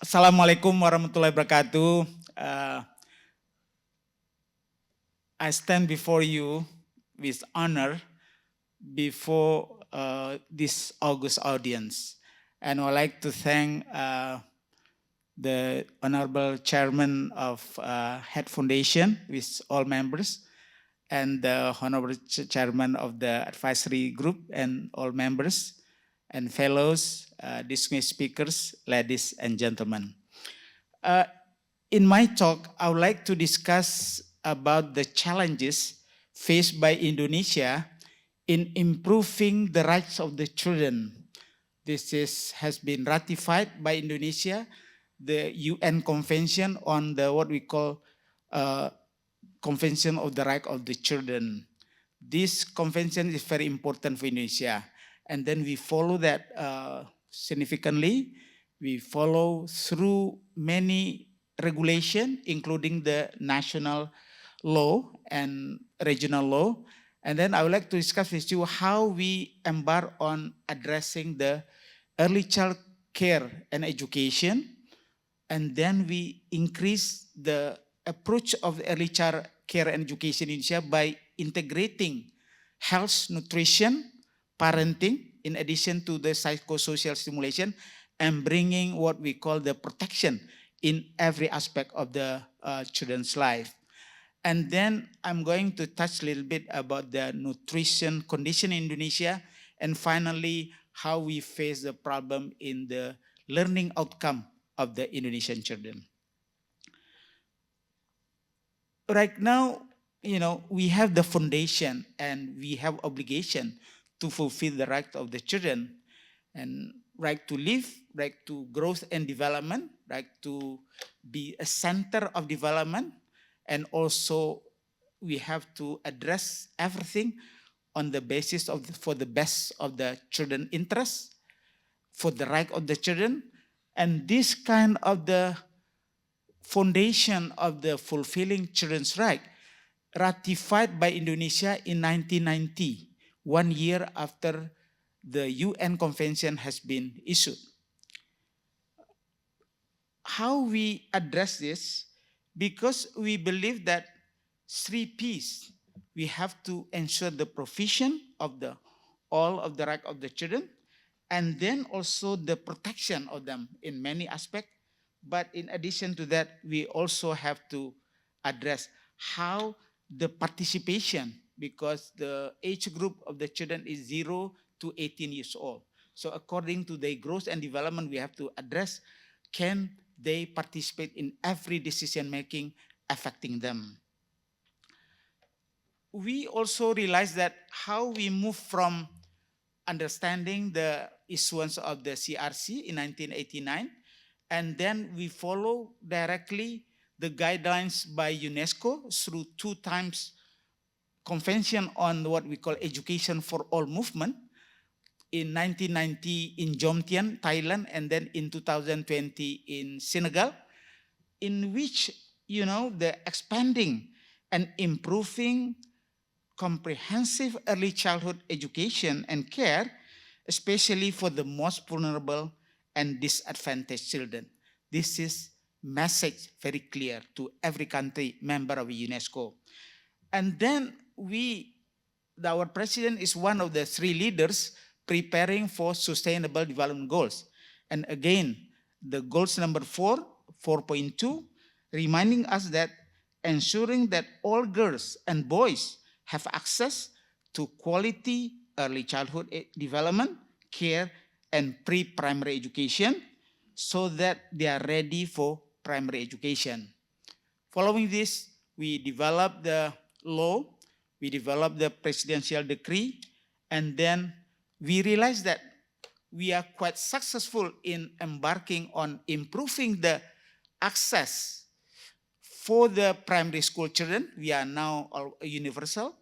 Assalamualaikum warahmatullahi wabarakatuh. I stand before you with honor before this August audience. And I'd like to thank the Honorable Chairman of Head Foundation with all members and the Honorable Chairman of the Advisory Group and all members and fellows, distinguished speakers, ladies and gentlemen. In my talk, I would like to discuss about the challenges faced by Indonesia in improving the rights of the children. This has been ratified by Indonesia, the UN Convention on the what we call Convention of the Right of the Children. This convention is very important for Indonesia. And then we follow that significantly. We follow through many regulation, including the national law and regional law. And then I would like to discuss with you how we embark on addressing the early child care and education. And then we increase the approach of early child care and education in Indonesia by integrating health, nutrition, parenting, in addition to the psychosocial stimulation, and bringing what we call the protection in every aspect of the children's life. And then I'm going to touch a little bit about the nutrition condition in Indonesia, and finally, how we face the problem in the learning outcome of the Indonesian children. Right now, we have the foundation and we have obligation to fulfill the right of the children, and right to live, right to growth and development, right to be a center of development, and also we have to address everything on the basis of for the best of the children interests, for the right of the children, and this kind of the foundation of the fulfilling children's right ratified by Indonesia in 1990, 1 year after the UN Convention has been issued. How we address this? Because we believe that 3 P's, we have to ensure the provision of all of the right of the children, and then also the protection of them in many aspects. But in addition to that, we also have to address how the participation, because the age group of the children is 0 to 18 years old. So according to their growth and development, we have to address, can they participate in every decision making affecting them? We also realize that how we move from understanding the issuance of the CRC in 1989, and then we follow directly the guidelines by UNESCO through 2 times convention on what we call education for all movement in 1990 in Jomtien, Thailand, and then in 2020 in Senegal, in which, the expanding and improving comprehensive early childhood education and care, especially for the most vulnerable and disadvantaged children. This is message very clear to every country member of UNESCO. And then our president is one of the 3 leaders preparing for sustainable development goals. And again, the goals number 4.2, reminding us that ensuring that all girls and boys have access to quality early childhood development, care, and pre-primary education so that they are ready for primary education. Following this, we developed the law, we developed the presidential decree, and then we realized that we are quite successful in embarking on improving the access for the primary school children. We are now universal,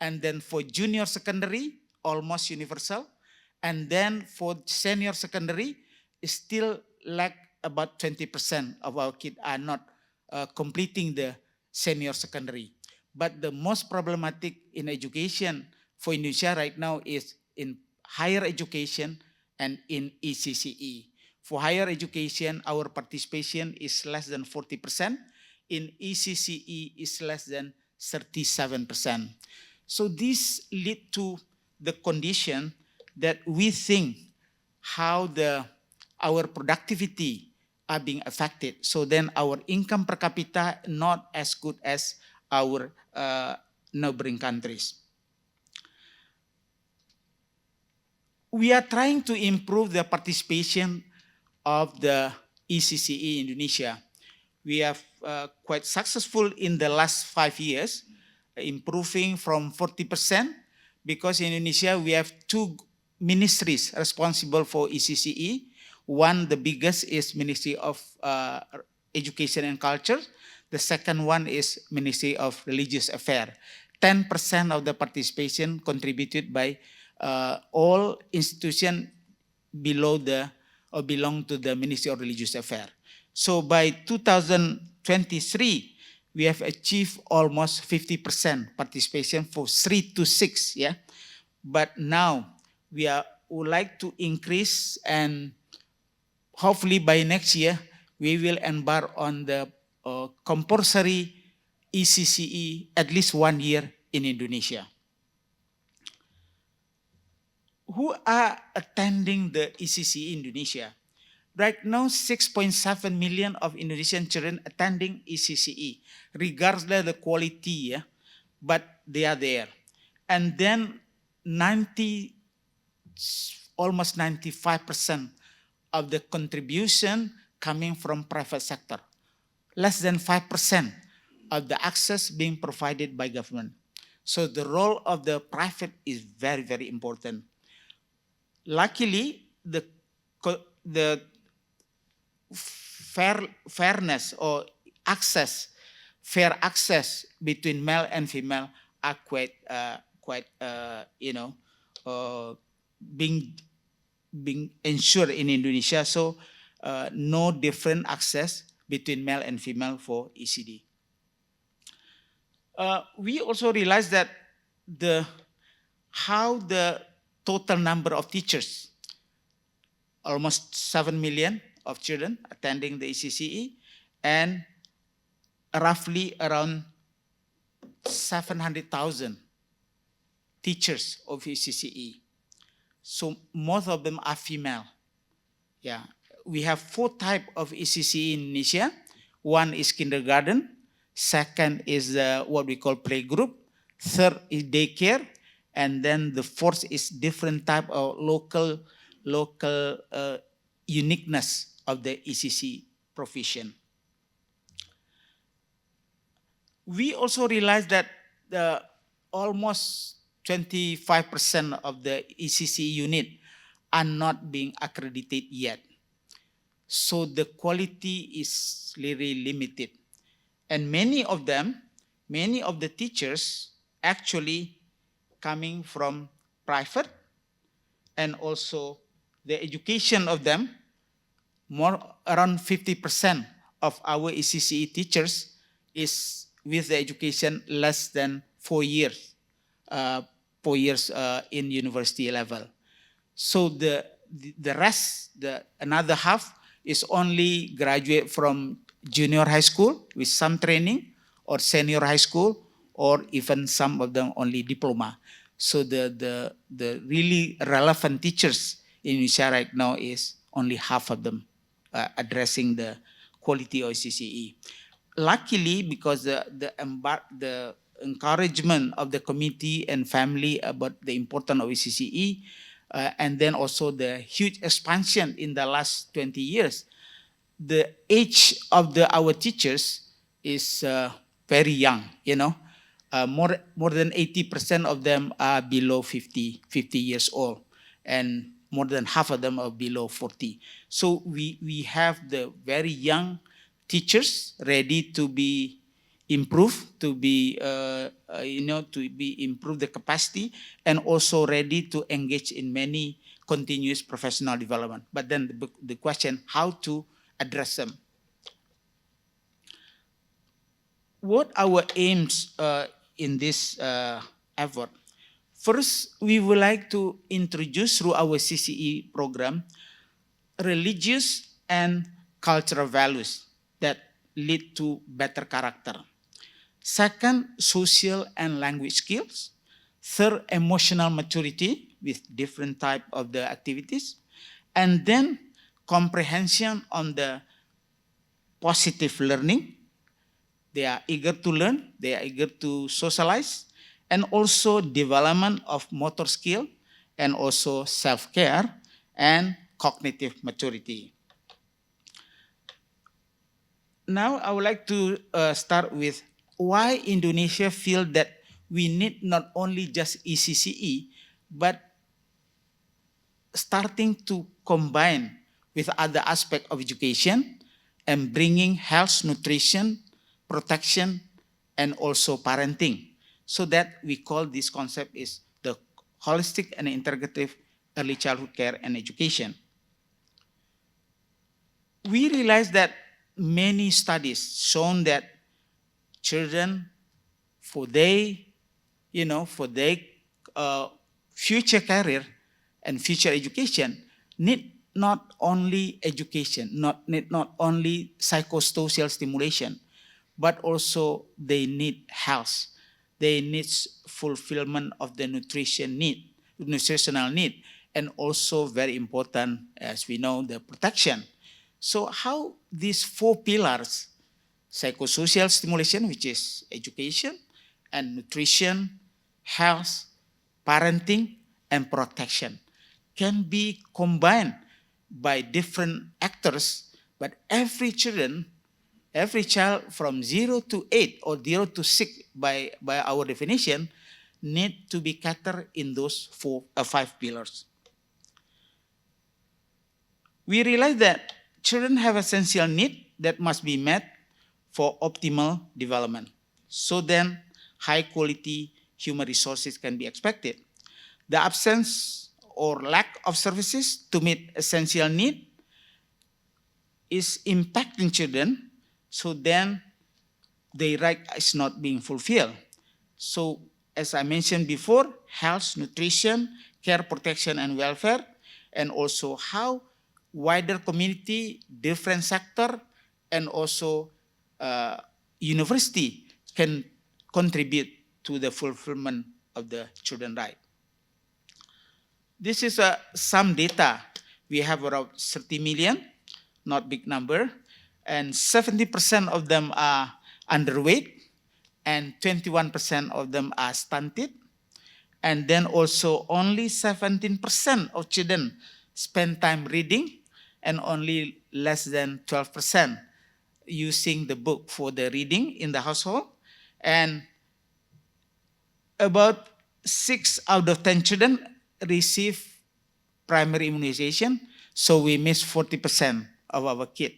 and then for junior secondary, almost universal, and then for senior secondary, still like about 20% of our kids are not completing the senior secondary. But the most problematic in education for Indonesia right now is in higher education and in ECCE. For higher education, our participation is less than 40%. In ECCE is less than 37%. So this lead to the condition that we think how our productivity are being affected. So then our income per capita not as good as our neighboring countries. We are trying to improve the participation of the ECCE Indonesia. We have quite successful in the last 5 years, improving from 40%, because in Indonesia we have 2 ministries responsible for ECCE. One, the biggest, is Ministry of Education and Culture. The second one is Ministry of Religious Affairs. 10% of the participation contributed by all institutions below or belong to the Ministry of Religious Affairs. So by 2023, we have achieved almost 50% participation for 3 to 6, yeah. But now would like to increase, and hopefully by next year, we will embark on the compulsory ECCE at least 1 year in Indonesia. Who are attending the ECCE in Indonesia? Right now, 6.7 million of Indonesian children attending ECCE, regardless of the quality, yeah, but they are there. And then almost 95% of the contribution coming from private sector. Less than 5% of the access being provided by government. So the role of the private is very, very important. Luckily, the fairness or fair access between male and female are quite being ensured in Indonesia. So no different access between male and female for ECD. We also realize that how the total number of teachers, almost 7 million of children attending the ECCE, and roughly around 700,000 teachers of ECCE. So most of them are female. Yeah, we have 4 types of ECCE in Indonesia. One is kindergarten. Second is what we call playgroup. Third is daycare. And then the fourth is different type of local uniqueness of the ECCE provision. We also realize that almost 25% of the ECCE unit are not being accredited yet. So the quality is really limited. And many of the teachers actually coming from private, and also the education of them, around 50% of our ECCE teachers is with the education less than 4 years, in university level. So the rest, another half, is only graduate from junior high school with some training, or senior high school, or even some of them only diploma. So the really relevant teachers in Indonesia right now is only half of them addressing the quality of ECCE. Luckily, because the encouragement of the committee and family about the importance of ECCE, and then also the huge expansion in the last 20 years, the age of our teachers is very young, you know. More than 80% of them are below 50 years old, and more than half of them are below 40. So we have the very young teachers ready to be improved, to be improve the capacity, and also ready to engage in many continuous professional development. But then the question, how to address them? What our aims in this effort? First, we would like to introduce through our CCE program religious and cultural values that lead to better character. Second, social and language skills. Third, emotional maturity with different type of the activities. And then comprehension on the positive learning. They are eager to learn, they are eager to socialize, and also development of motor skill, and also self-care and cognitive maturity. Now I would like to start with why Indonesia feel that we need not only just ECCE, but starting to combine with other aspect of education and bringing health, nutrition, protection, and also parenting. So that we call this concept is the holistic and integrative early childhood care and education. We realize that many studies shown that children, for their, for their future career and future education, need not only education, need not only psychosocial stimulation, but also they need health. They need fulfillment of the nutritional need, and also very important, as we know, the protection. So how these four pillars, psychosocial stimulation, which is education, and nutrition, health, parenting, and protection, can be combined by different actors, but every child from 0 to 8 or 0 to 6 by our definition need to be catered in those five pillars. We realize that children have essential needs that must be met for optimal development. So then high quality human resources can be expected. The absence or lack of services to meet essential need is impacting children, so then their right is not being fulfilled. So as I mentioned before, health, nutrition, care, protection, and welfare, and also how wider community, different sector, and also university can contribute to the fulfillment of the children's right. This is some data. We have around 30 million, not big number, and 70% of them are underweight, and 21% of them are stunted. And then also only 17% of children spend time reading, and only less than 12% using the book for the reading in the household. And about 6 out of 10 children receive primary immunization, so we miss 40% of our kids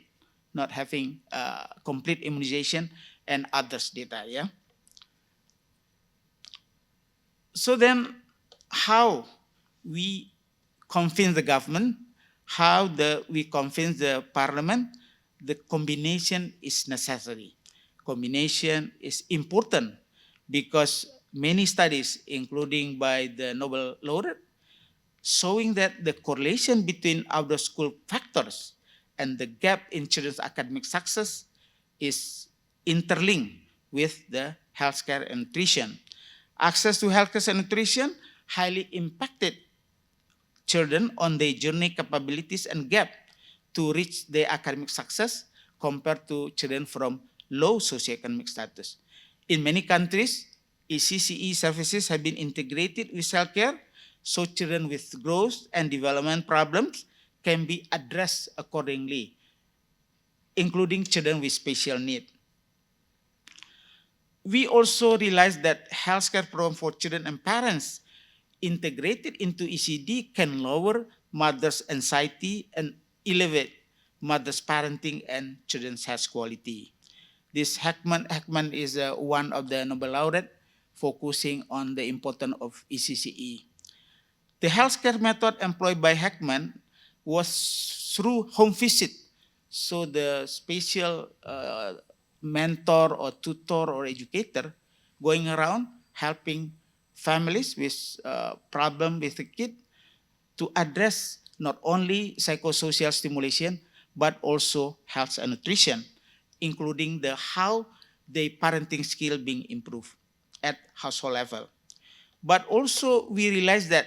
not having complete immunization, and others data, yeah? So then how we convince the government, how we convince the parliament, the combination is necessary. Combination is important because many studies, including by the Nobel laureate, showing that the correlation between outdoor school factors and the gap in children's academic success is interlinked with the healthcare and nutrition. Access to healthcare and nutrition highly impacted children on their journey capabilities and gap to reach their academic success compared to children from low socioeconomic status. In many countries, ECCE services have been integrated with healthcare, so children with growth and development problems can be addressed accordingly, including children with special needs. We also realize that healthcare program for children and parents integrated into ECD can lower mother's anxiety and elevate mother's parenting and children's health quality. This Heckman is one of the Nobel laureate focusing on the importance of ECCE. The healthcare method employed by Heckman was through home visit. So the special mentor or tutor or educator going around helping families with problem with the kid to address not only psychosocial stimulation, but also health and nutrition, including the how the parenting skill being improved at household level. But also we realize that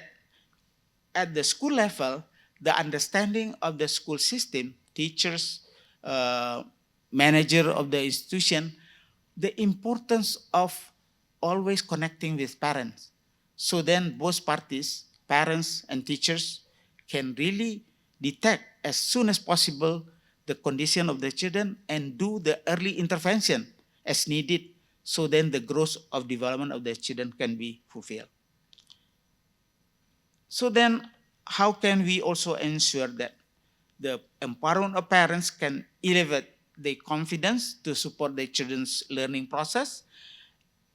at the school level, the understanding of the school system, teachers, uh, manager of the institution, the importance of always connecting with parents. So then both parties, parents and teachers, can really detect as soon as possible the condition of the children and do the early intervention as needed, so then the growth of development of the children can be fulfilled. So then how can we also ensure that the empowerment of parents can elevate their confidence to support their children's learning process?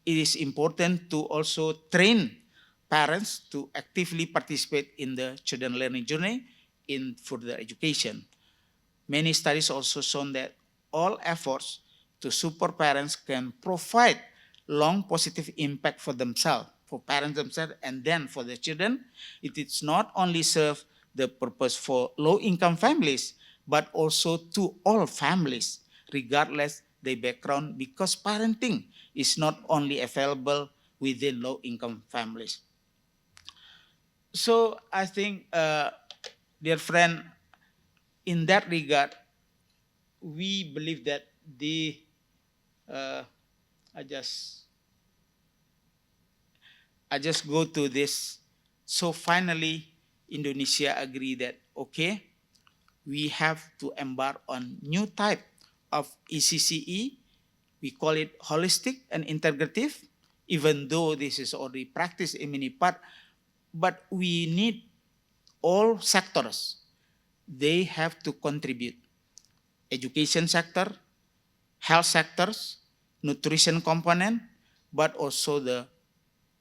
It is important to also train parents to actively participate in the children learning journey in further education. Many studies also shown that all efforts to support parents can provide long positive impact for themselves, for parents themselves, and then for the children. It is not only serve the purpose for low-income families, but also to all families, regardless their background, because parenting is not only available within low-income families. So I think, dear friend, in that regard, we believe that the uh, I just I just go to this. So finally, Indonesia agree that okay, we have to embark on new type of ECCE. We call it holistic and integrative, even though this is already practiced in many parts. But we need all sectors. They have to contribute. Education sector, health sectors, nutrition component, but also the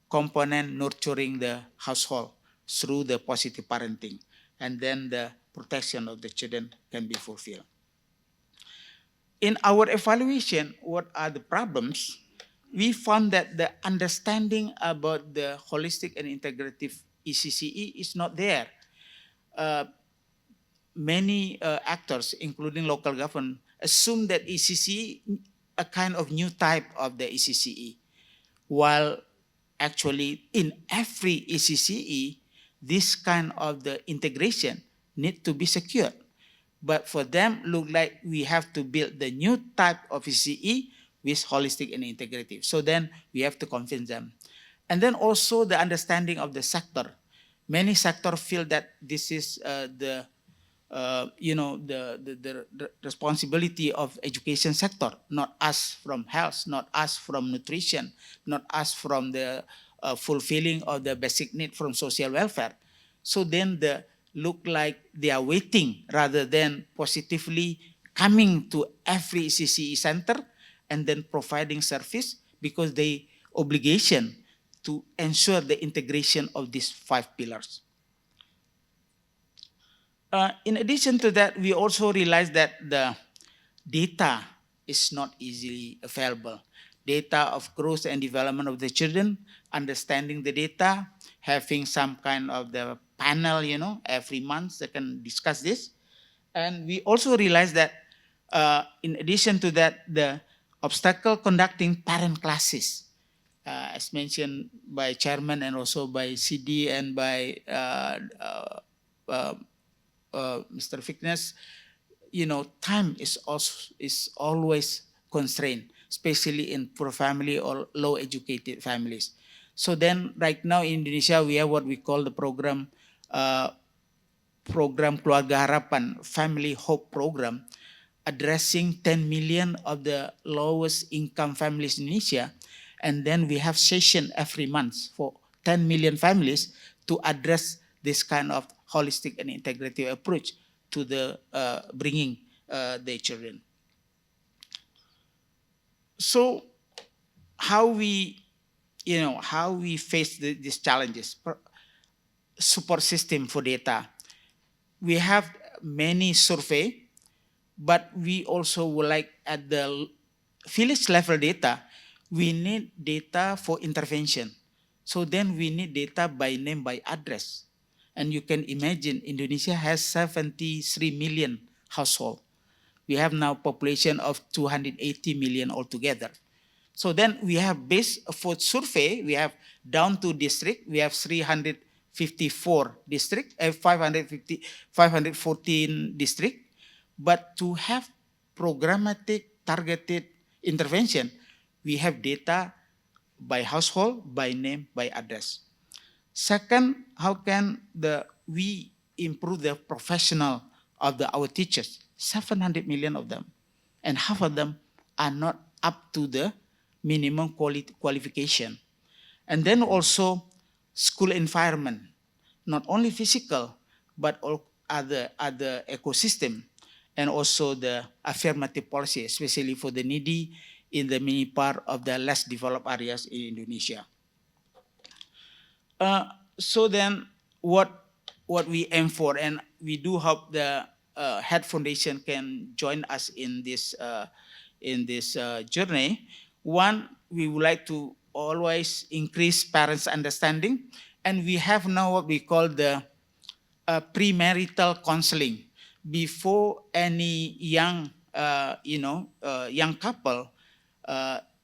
component nurturing the household through the positive parenting. And then the protection of the children can be fulfilled. In our evaluation, what are the problems? We found that the understanding about the holistic and integrative ECCE is not there. Uh, Many actors, including local government, assume that ECCE a kind of new type of the ECCE, while actually in every ECCE, this kind of the integration need to be secured. But for them, look like we have to build the new type of ECCE with holistic and integrative. So then we have to convince them. And then also the understanding of the sector. Many sectors feel that this is the the responsibility of education sector, not us from health, not us from nutrition, not us from the fulfilling of the basic need from social welfare. So then the look like they are waiting rather than positively coming to every CCE center and then providing service, because they obligation to ensure the integration of these 5 pillars. In addition to that, we also realize that the data is not easily available. Data of growth and development of the children, understanding the data, having some kind of the panel, every month they can discuss this. And we also realize that in addition to that, the obstacle conducting parent classes, as mentioned by chairman and also by CD and by Mr. Fitness, time is also is always constrained, especially in poor family or low educated families. So then right now in Indonesia, we have what we call the program Keluarga Harapan, Family Hope Program, addressing 10 million of the lowest income families in Indonesia. And then we have session every month for 10 million families to address this kind of holistic and integrative approach to the bringing their children. So how we face these challenges? Support system for data. We have many survey, but we also would like at the village level data, we need data for intervention. So then we need data by name, by address. And you can imagine Indonesia has 73 million households. We have now population of 280 million altogether. So then we have based for survey, we have down to district, we have 354 district, 514 district. But to have programmatic targeted intervention, we have data by household, by name, by address. Second, how can we improve the professional of our teachers? 700 million of them, and half of them are not up to the minimum qualification. And then also school environment, not only physical, but all other ecosystem, and also the affirmative policy, especially for the needy in the many part of the less developed areas in Indonesia. So then what we aim for, and we do hope the Head Foundation can join us in this journey. One, we would like to always increase parents' understanding, and we have now what we call the premarital counseling. Before any young couple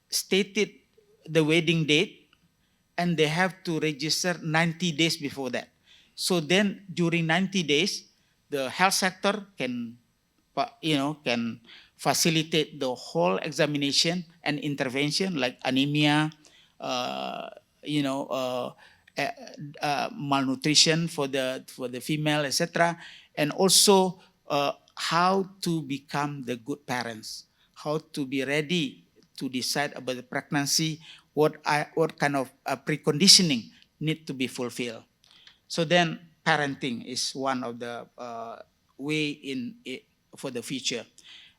stated the wedding date, and they have to register 90 days before that. So then during 90 days, the health sector can facilitate the whole examination and intervention like anemia, malnutrition for the female, etc. And also how to become the good parents, how to be ready to decide about the pregnancy, what kind of preconditioning need to be fulfilled. So then parenting is one of the way for the future.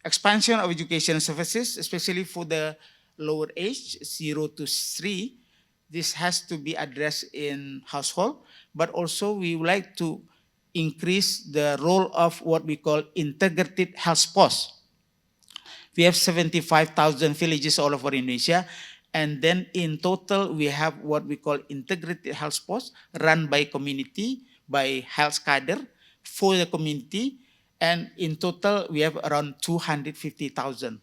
Expansion of education services, especially for the lower age, 0 to 3, this has to be addressed in household, but also we would like to increase the role of what we call integrative health posts. We have 75,000 villages all over Indonesia, and then in total we have what we call integrated health posts run by community, by health cadre for the community, and in total we have around 250,000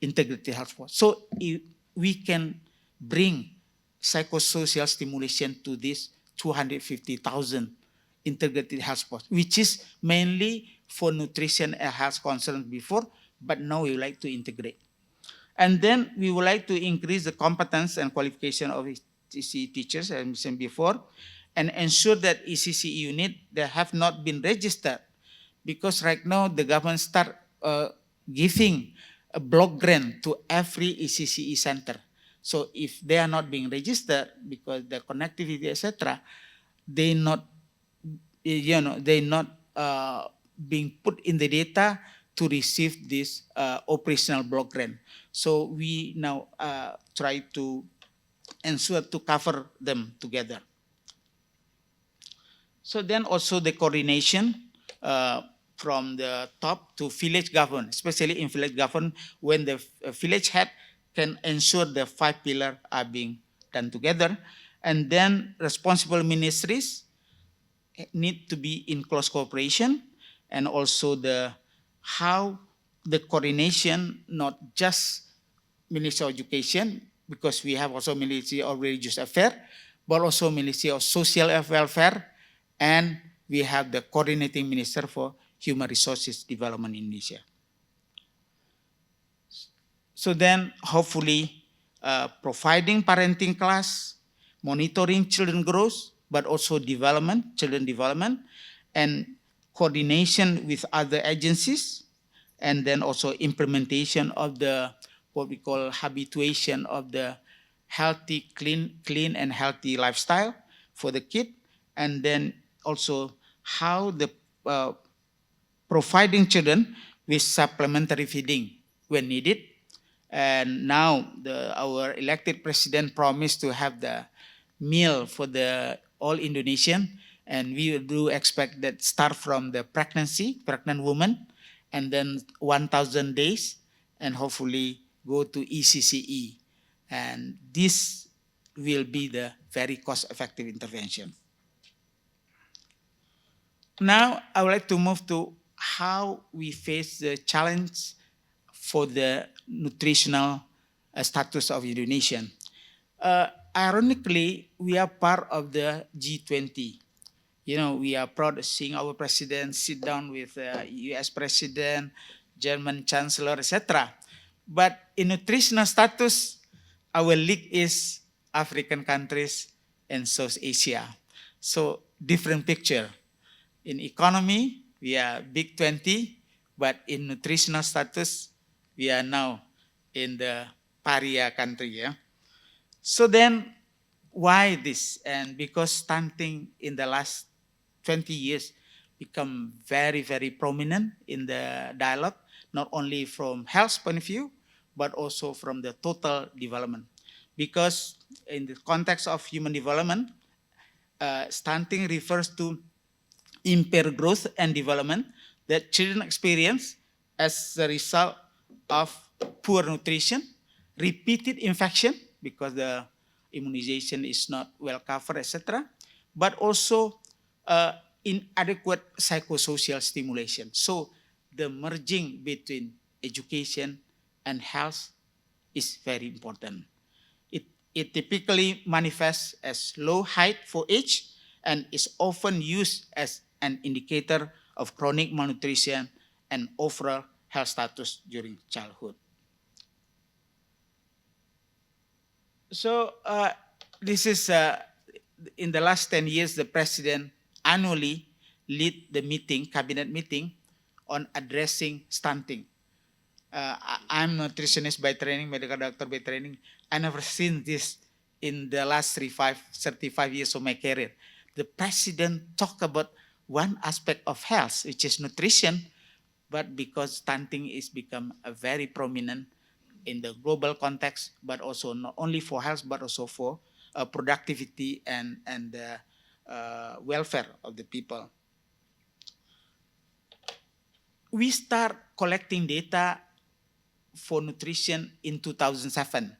integrated health posts. So we can bring psychosocial stimulation to this 250,000 integrated health posts, which is mainly for nutrition and health concerns before, but now we would like to integrate. And then we would like to increase the competence and qualification of ECCE teachers, as I mentioned before, and ensure that ECCE unit that have not been registered, because right now the government start giving a block grant to every ECCE center. So if they are not being registered because the connectivity, etc., they not being put in the data to receive this operational block grant. So we now try to ensure to cover them together. So then also the coordination from the top to village government, especially in village government, when the village head can ensure the 5 pillars are being done together. And then responsible ministries need to be in close cooperation, and also how the coordination, not just Ministry of Education, because we have also Ministry of Religious Affairs, but also Ministry of Social Welfare, and we have the coordinating minister for Human Resources Development in Indonesia. So then hopefully providing parenting class, monitoring children growth, but also children development, and coordination with other agencies, and then also implementation of what we call habituation of the healthy, clean and healthy lifestyle for the kid, and then also how the providing children with supplementary feeding when needed. And now our elected president promised to have the meal for all Indonesian, and we do expect that start from the pregnant woman, and then 1,000 days, and hopefully go to ECCE. And this will be the very cost-effective intervention. Now, I would like to move to how we face the challenge for the nutritional status of Indonesia. Ironically, we are part of the G20. You know, we are proud of seeing our president sit down with US president, German chancellor, etc. But in nutritional status, our league is African countries and South Asia. So different picture. In economy, we are big 20, but in nutritional status, we are now in the paria country. Yeah? So then, why this? And because stunting in the last 20 years become very, very prominent in the dialogue, not only from health point of view, but also from the total development. Because in the context of human development, stunting refers to impaired growth and development that children experience as a result of poor nutrition, repeated infection because the immunization is not well covered, etc., but also uh, inadequate psychosocial stimulation. So the merging between education and health is very important. It, it typically manifests as low height for age and is often used as an indicator of chronic malnutrition and overall health status during childhood. So this is in the last 10 years, the president annually lead the meeting, cabinet meeting, on addressing stunting. I'm nutritionist by training, medical doctor by training. I never seen this in the last 35 years of my career. The president talked about one aspect of health, which is nutrition, but because stunting is become a very prominent in the global context, but also not only for health, but also for productivity and welfare of the people. We start collecting data for nutrition in 2007.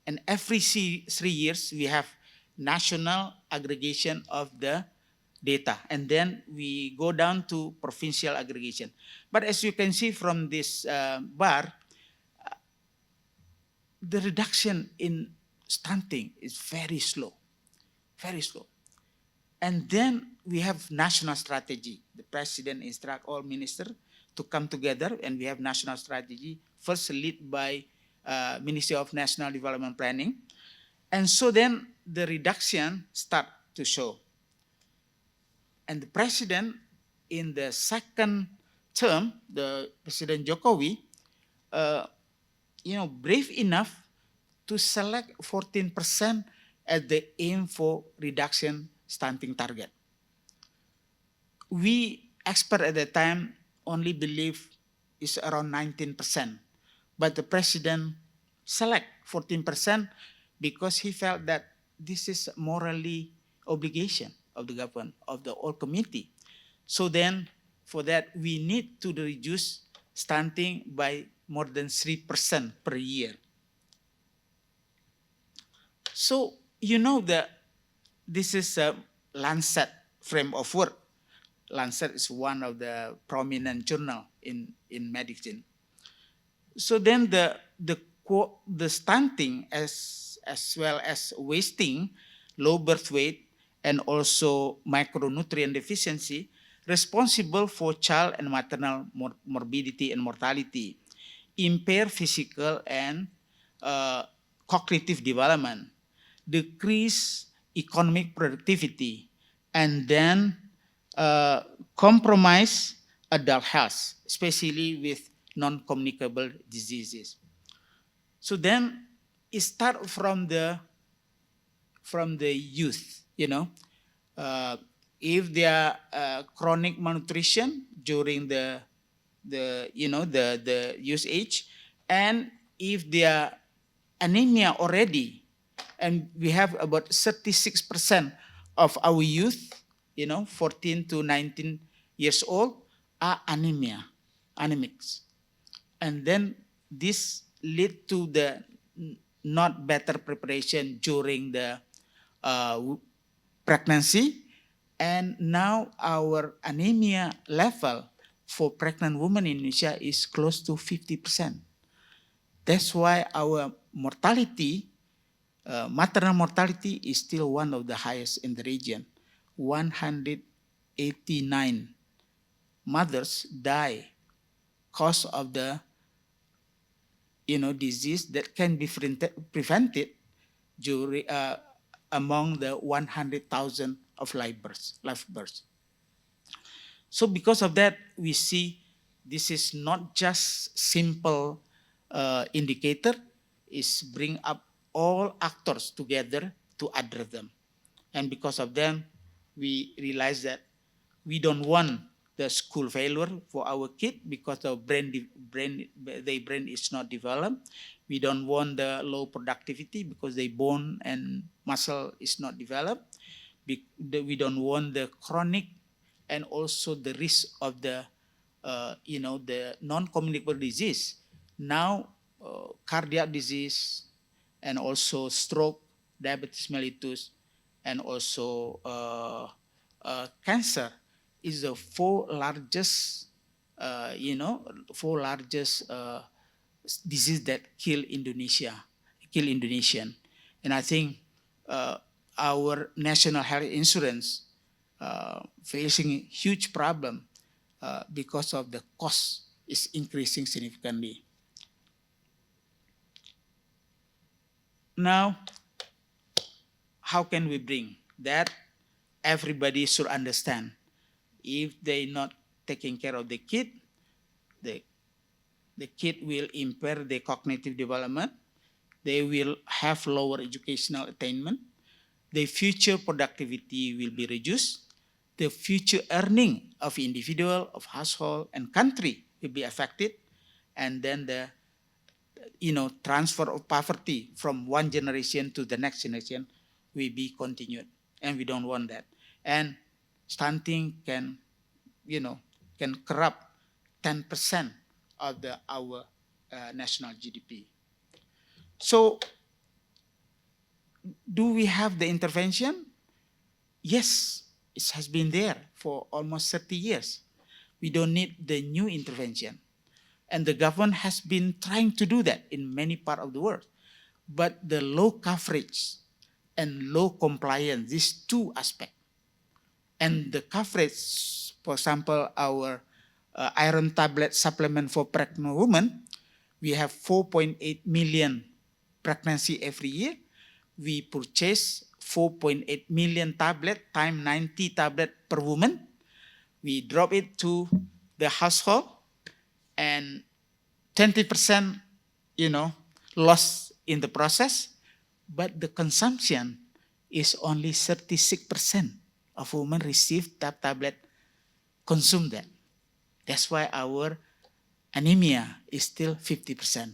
And every 3 years, we have national aggregation of the data. And then we go down to provincial aggregation. But as you can see from this bar, the reduction in stunting is very slow, very slow. And then we have national strategy. The president instruct all ministers to come together, and we have national strategy, first led by Ministry of National Development Planning. And so then the reduction start to show. And the president in the second term, the President Jokowi, brave enough to select 14% as the aim for reduction stunting target. We expert at the time only believe is around 19%, but the president select 14% because he felt that this is morally obligation of the government, of the whole community. So then for that, we need to reduce stunting by more than 3% per year. So you know that this is a Lancet frame of work. Lancet is one of the prominent journal in medicine. So then the stunting as well as wasting, low birth weight, and also micronutrient deficiency responsible for child and maternal morbidity and mortality, impair physical and cognitive development, decrease economic productivity, and then compromise adult health, especially with non-communicable diseases. So then it starts from the youth, if they are chronic malnutrition during the youth age, and if they are anemia already, and we have about 36% of our youth, 14 to 19 years old, are anemics. And then this lead to the not better preparation during the pregnancy, And now our anemia level for pregnant women in Indonesia is close to 50%. That's why our mortality, maternal mortality is still one of the highest in the region. 189 mothers die cause of the disease that can be prevented during, among the 100,000 of live births. So because of that, we see this is not just simple indicator, is bring up all actors together to address them. And because of them, we realize that we don't want the school failure for our kid because the their brain is not developed. We don't want the low productivity because their bone and muscle is not developed. We don't want the chronic and also the risk of the the non-communicable disease. Now, cardiac disease and also stroke, diabetes mellitus, and also cancer is the four largest, disease that kill Indonesian. And I think our national health insurance facing huge problem because of the cost is increasing significantly. Now, how can we bring that? Everybody should understand. If they not taking care of the kid will impair their cognitive development. They will have lower educational attainment. Their future productivity will be reduced. The future earning of individual, of household, and country will be affected. And then the transfer of poverty from one generation to the next generation will be continued. And we don't want that. And stunting can corrupt 10% of our national GDP. So, do we have the intervention? Yes, it has been there for almost 30 years. We don't need the new intervention. And the government has been trying to do that in many parts of the world. But the low coverage and low compliance, these two aspects. And the coverage, for example, our iron tablet supplement for pregnant women, we have 4.8 million pregnancy every year. We purchase 4.8 million tablet times 90 tablet per woman. We drop it to the household and 20%, lost in the process. But the consumption is only 36% of women receive that tablet, consume that. That's why our anemia is still 50%.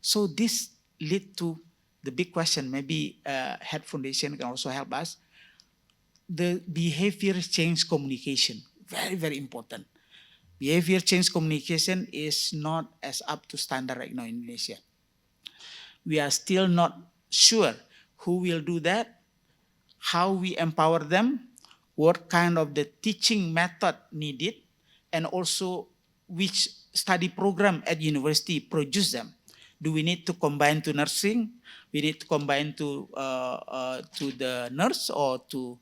So this lead to the big question, maybe Head Foundation can also help us. The behavior change communication, very, very important. Behavior change communication is not as up to standard right now in Indonesia. We are still not sure who will do that, how we empower them, what kind of the teaching method needed, and also which study program at university produce them. Do we need to combine to nursing? We need to combine to the nurse or to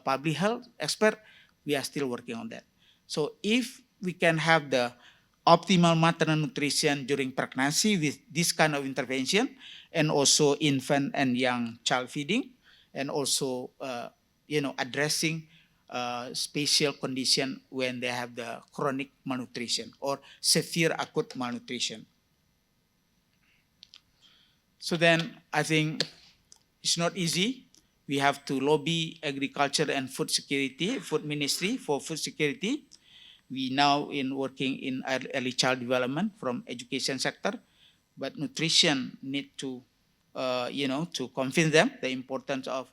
public health expert? We are still working on that. So if we can have the optimal maternal nutrition during pregnancy with this kind of intervention, and also infant and young child feeding, and also addressing special condition when they have the chronic malnutrition or severe acute malnutrition. So then I think it's not easy. We have to lobby agriculture and food security, food ministry for food security. We now working in early child development from education sector, but nutrition need to, to convince them the importance of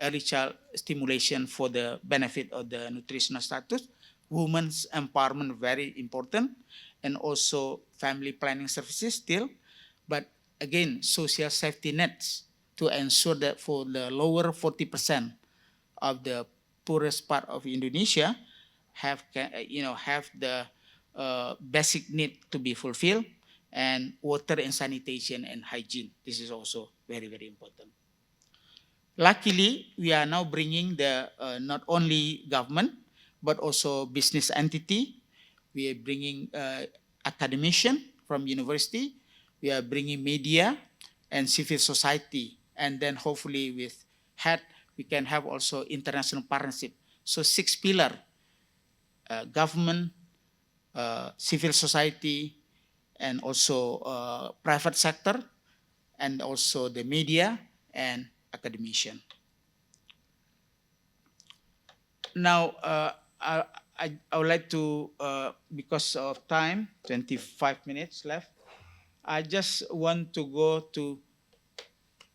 early child stimulation for the benefit of the nutritional status. Women's empowerment very important, and also family planning services still, but again, social safety nets to ensure that for the lower 40% of the poorest part of Indonesia have the basic need to be fulfilled, and water and sanitation and hygiene. This is also very, very important. Luckily, we are now bringing the not only government but also business entity. We are bringing academician from university. We are bringing media and civil society, and then hopefully we can have also international partnership. So 6 pillar: government, civil society, and also private sector, and also the media and academician. Now, I would like to, because of time, 25 minutes left, I just want to go to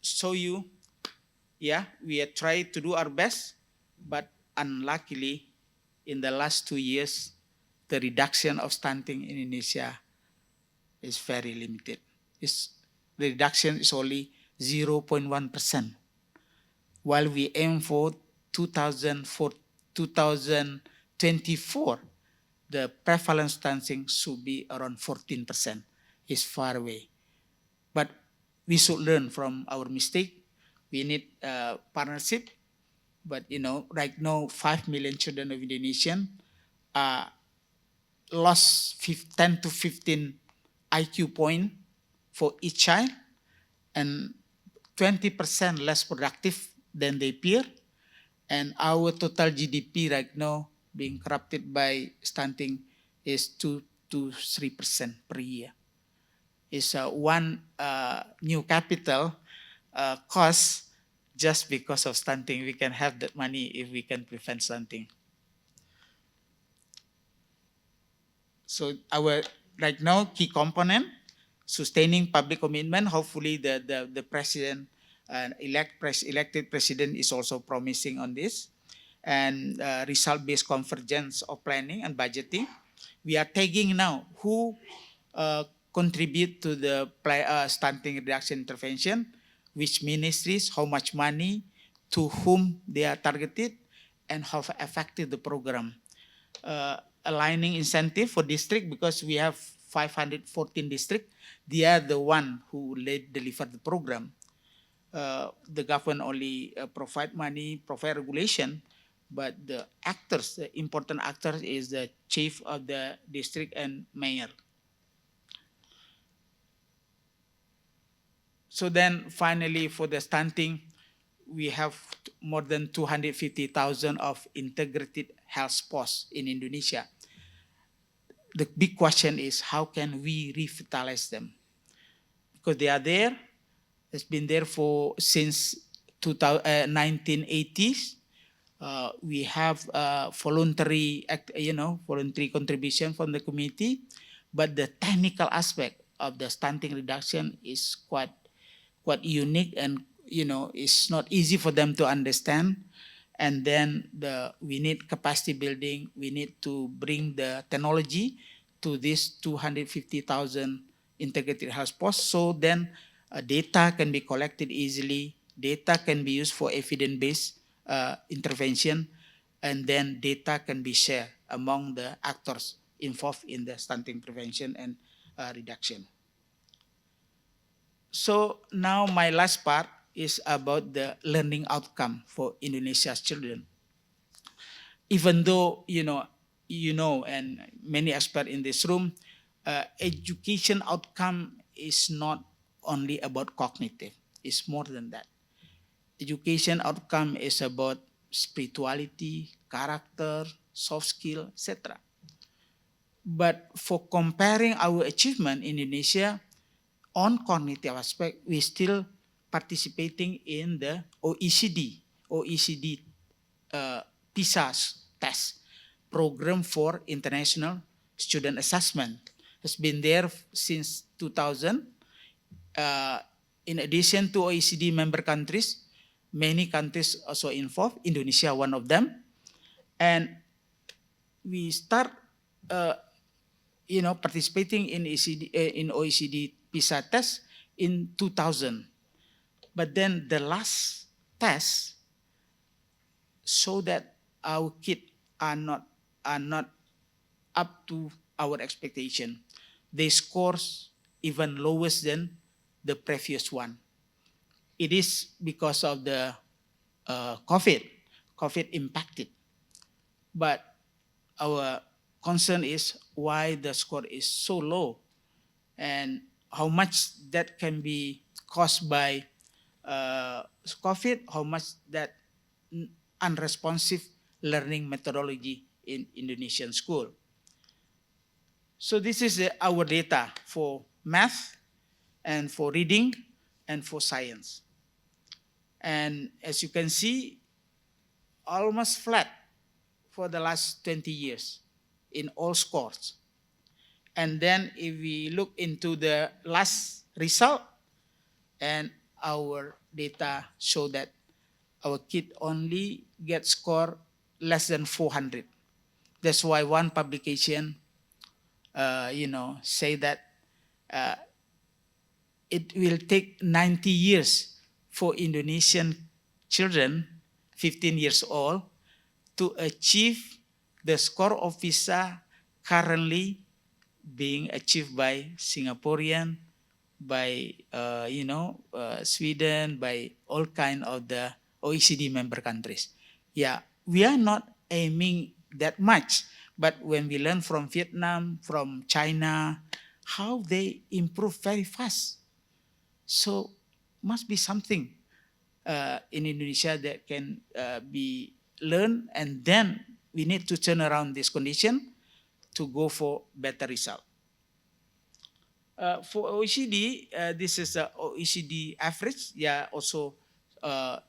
show you, we have tried to do our best, but unluckily, in the last 2 years, the reduction of stunting in Indonesia is very limited. The reduction is only 0.1%, while we aim for 2024, the prevalence stunting should be around 14%. It's far away. But we should learn from our mistake. We need partnership. But right now, 5 million children of Indonesian lost 10 to 15 IQ point for each child, and 20% less productive than their peer. And our total GDP right now being corrupted by stunting is 2 to 3% per year. It's one new capital cost just because of stunting. We can have that money if we can prevent stunting. So our right now key component, sustaining public commitment. Hopefully the president elected president is also promising on this, and result-based convergence of planning and budgeting. We are tagging now who contribute to the stunting reduction intervention, which ministries, how much money, to whom they are targeted, and how effective the program. Aligning incentive for district, because we have 514 districts. They are the one who deliver the program. The government only provide money, provide regulation, but the actors, the important actors, is the chief of the district and mayor. So then finally, for the stunting, we have more than 250,000 of integrated health posts in Indonesia. The big question is, how can we revitalize them? Because they are there. It's been there since 1980s. We have voluntary contribution from the community, but the technical aspect of the stunting reduction is quite unique, and it's not easy for them to understand. And then we need capacity building. We need to bring the technology to this 250,000 integrated health posts. So then data can be collected easily. Data can be used for evidence-based intervention. And then data can be shared among the actors involved in the stunting prevention and reduction. So now my last part is about the learning outcome for Indonesia's children. Even though, and many experts in this room, education outcome is not only about cognitive. It's more than that. Education outcome is about spirituality, character, soft skill, etc. But for comparing our achievement in Indonesia on cognitive aspect, we still participating in the OECD PISA test program for international student assessment. Has been there since 2000. In addition to OECD member countries, many countries also involved. Indonesia one of them, and we start participating in OECD PISA test in 2000. But then the last test showed that our kids are not up to our expectation. They scores even lowest than the previous one. It is because of the COVID. COVID impacted. But our concern is why the score is so low and how much that can be caused by COVID, how much that unresponsive learning methodology in Indonesian school. So this is our data for math and for reading and for science. And as you can see, almost flat for the last 20 years in all scores. And then if we look into the last result, and our data show that our kid only get score less than 400. That's why one publication, say that it will take 90 years for Indonesian children, 15 years old, to achieve the score of PISA currently being achieved by Singaporean, by Sweden, by all kind of the OECD member countries. Yeah, we are not aiming that much, but when we learn from Vietnam, from China, how they improve very fast. So must be something in Indonesia that can be learned, and then we need to turn around this condition to go for better result. For OECD, this is the OECD average. Yeah, also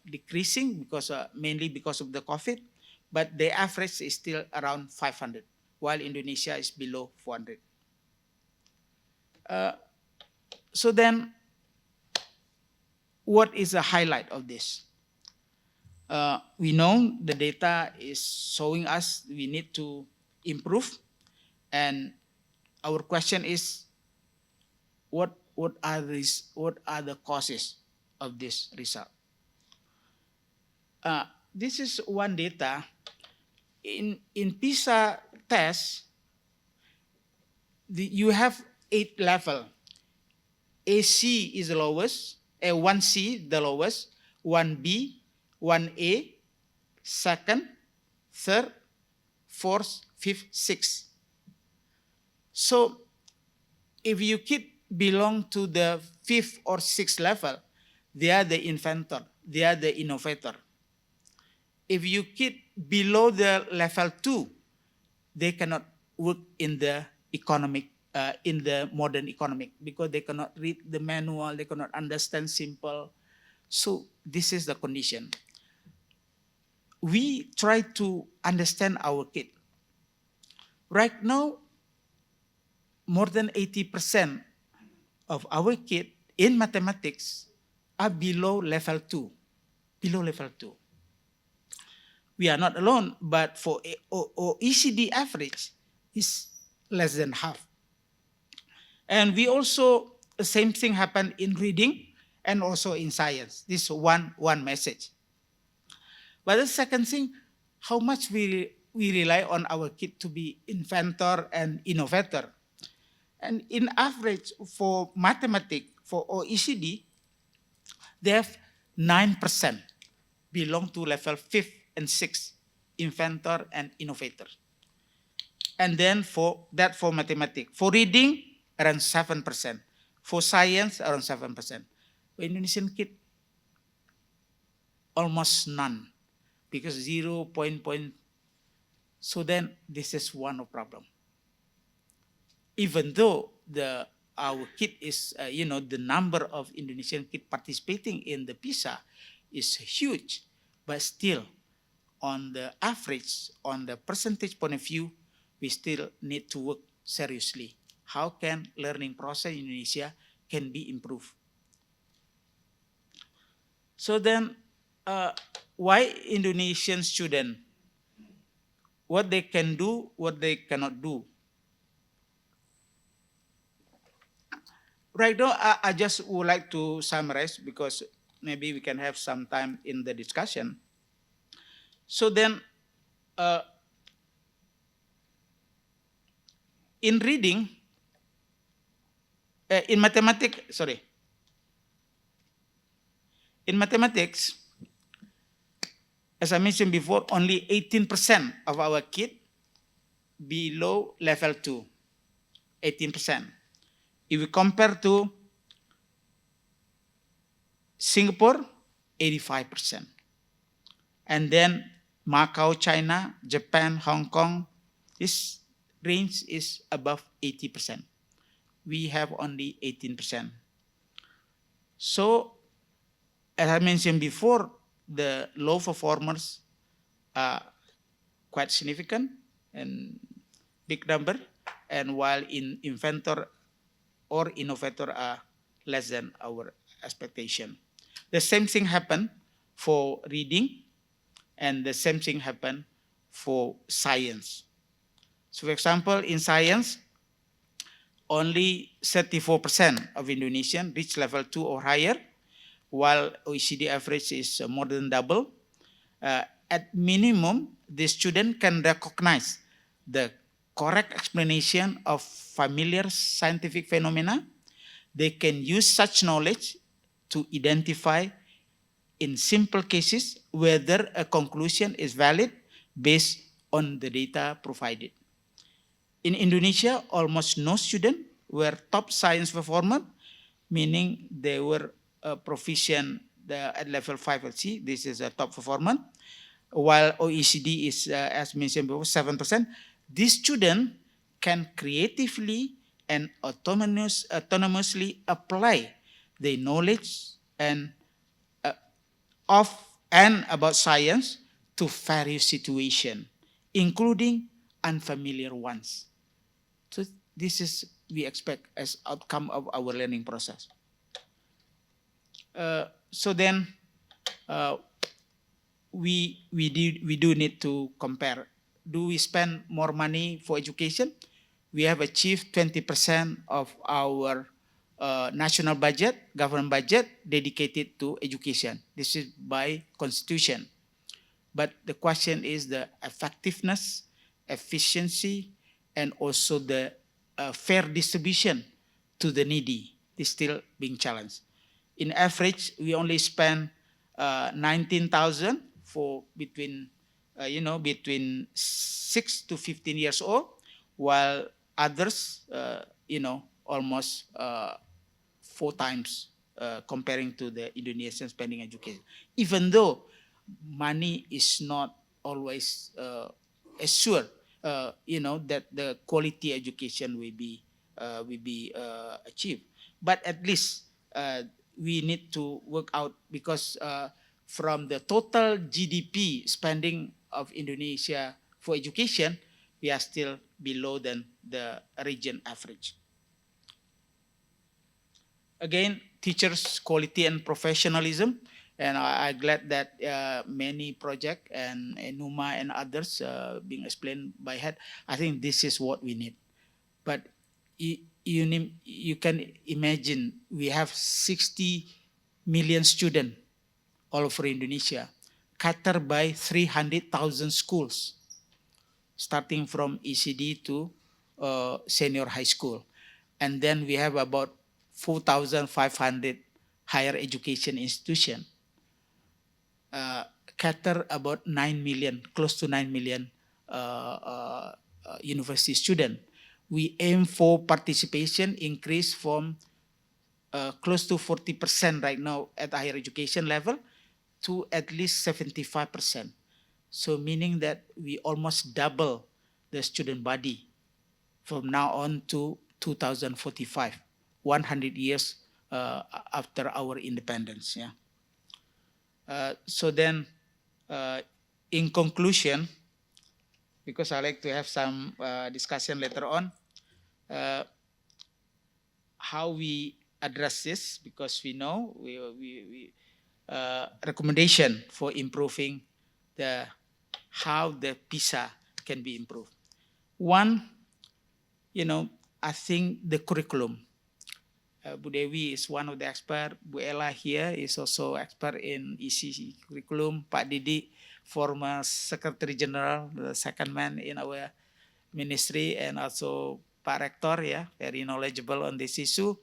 decreasing because mainly because of the COVID, but the average is still around 500, while Indonesia is below 400. So then, what is the highlight of this? We know the data is showing us we need to improve, and our question is, what are the causes of this result? This is one data. In PISA test, you have 8 level. AC is the lowest, 1C the lowest, 1B, 1A, second, third, fourth, fifth, sixth. So if you kid belong to the 5th or 6th level, they are the inventor, they are the innovator. If you kid below the level 2, they cannot work in the economic, in the modern economic, because they cannot read the manual, they cannot understand simple. So this is the condition. We try to understand our kid. Right now, more than 80% of our kids in mathematics are below level 2. Below level 2. We are not alone, but for OECD average is less than half. And we also, the same thing happened in reading and also in science. This is one message. But the second thing, how much we rely on our kid to be inventor and innovator. And in average for mathematics, for OECD, they have 9% belong to level 5th and 6th, inventor and innovator. And then for mathematics. For reading, around 7%. For science, around 7%. For Indonesian kid, almost none. Because 0. So then this is one of problem. Even though our kid is, the number of Indonesian kids participating in the PISA is huge, but still, on the average, on the percentage point of view, we still need to work seriously. How can learning process in Indonesia can be improved? So then, why Indonesian students? What they can do, what they cannot do. Right now, I just would like to summarize because maybe we can have some time in the discussion. So then, Uh, in reading, in mathematics, sorry, in mathematics, as I mentioned before, only 18% of our kids below level 2, 18%. If we compare to Singapore, 85%. And then Macau, China, Japan, Hong Kong, this range is above 80%. We have only 18%. So, as I mentioned before, the low performers are quite significant and big number, and while in inventor or innovator are less than our expectation. The same thing happened for reading, and the same thing happened for science. So for example, in science, only 34% of Indonesians reach level 2 or higher, while OECD average is more than double. At minimum, the student can recognize the correct explanation of familiar scientific phenomena. They can use such knowledge to identify in simple cases whether a conclusion is valid based on the data provided. In Indonesia, almost no student were top science performer, meaning they were proficient at level 5 at C. This is a top performer. While OECD is, as mentioned before, 7%. These students can creatively and autonomously apply the knowledge and of and about science to various situations, including unfamiliar ones. So this is we expect as outcome of our learning process. So then we do need to compare. Do we spend more money for education? We have achieved 20% of our national budget, government budget, dedicated to education. This is by constitution. But the question is the effectiveness, efficiency, and also the fair distribution to the needy is still being challenged. In average, we only spend 19,000 for between, between 6 to 15 years old, while others, almost 4 times comparing to the Indonesian spending education. Even though money is not always assured, that the quality education will be achieved. But at least we need to work out because from the total GDP spending of Indonesia for education, we are still below than the region average. Again, teachers' quality and professionalism. And I'm glad that many projects and NUMA and others being explained by head. I think this is what we need. But you can imagine we have 60 million students all over Indonesia, catered by 300,000 schools, starting from ECD to senior high school. And then we have about 4,500 higher education institutions. Cater about 9 million, close to 9 million university students. We aim for participation increase from close to 40% right now at higher education level to at least 75%. So meaning that we almost double the student body from now on to 2045, 100 years after our independence. Yeah. So then, in conclusion, because I like to have some discussion later on, how we address this, because we know we recommendation for improving how the PISA can be improved. One, I think the curriculum. Bu Dewi is one of the expert. Bu Ella here is also expert in ECCE curriculum. Pak Didi, former Secretary General, the second man in our ministry, and also Pak Rector, very knowledgeable on this issue.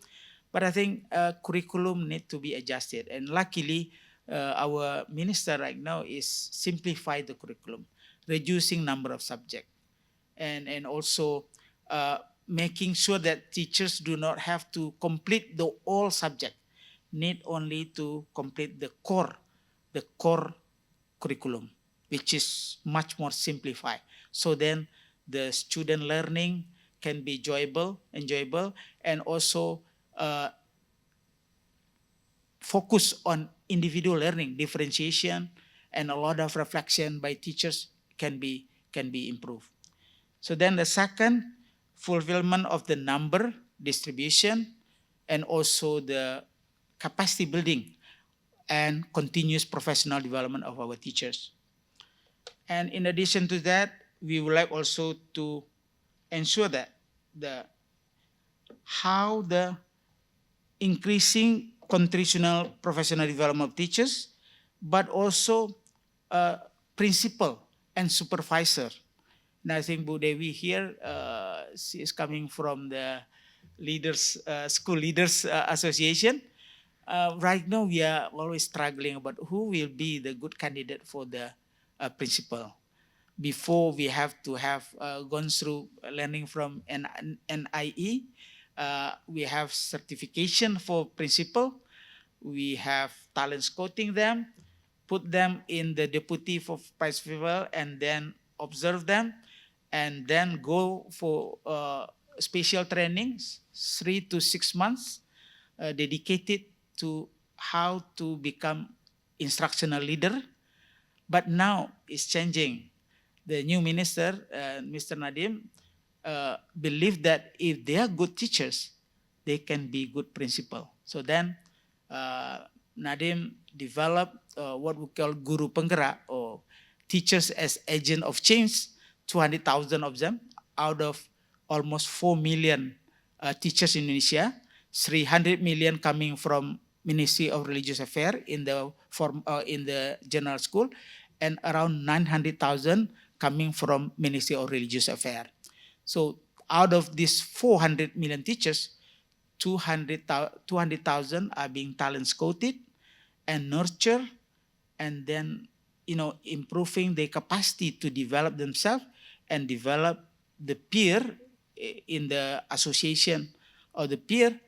But I think curriculum need to be adjusted. And luckily, our minister right now is simplify the curriculum, reducing number of subjects, and also making sure that teachers do not have to complete the all subject, need only to complete the core curriculum, which is much more simplified. So then the student learning can be enjoyable, and also focus on individual learning, differentiation, and a lot of reflection by teachers can be improved. So then the second, fulfillment of the number distribution, and also the capacity building and continuous professional development of our teachers. And in addition to that, we would like also to ensure that how the increasing contributional professional development of teachers, but also principal and supervisor. And I think Bu Dewi here, she is coming from the school leaders association. Right now, we are always struggling about who will be the good candidate for the principal. Before we have to have gone through learning from NIE, we have certification for principal. We have talent scouting them, put them in the deputy for principal, and then observe them, and then go for special trainings, 3 to 6 months, dedicated to how to become instructional leader. But now it's changing. The new minister, Mr. Nadim, believe that if they are good teachers, they can be good principal. So then Nadim developed what we call guru penggerak, or teachers as agent of change, 200,000 of them out of almost 4 million teachers in Indonesia, 300 million coming from Ministry of Religious Affairs in the general school, and around 900,000 coming from Ministry of Religious Affairs. So out of these 400 million teachers, 200,000 are being talent scouted and nurtured, and then improving their capacity to develop themselves and develop the peer in the association of the peer.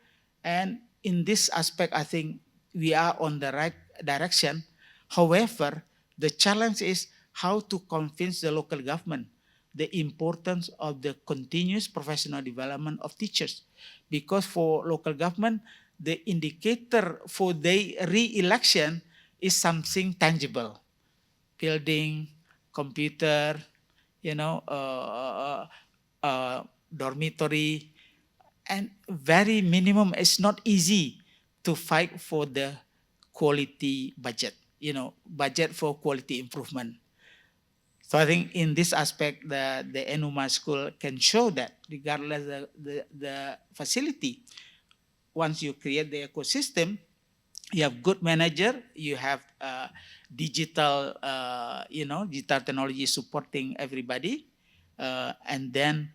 And in this aspect, I think we are on the right direction. However, the challenge is how to convince the local government the importance of the continuous professional development of teachers. Because for local government, the indicator for their re-election is something tangible. Building, computer, dormitory, and very minimum. It's not easy to fight for the quality budget, budget for quality improvement. So I think in this aspect, the Enuma school can show that regardless the facility, once you create the ecosystem, you have good manager, you have digital technology supporting everybody, and then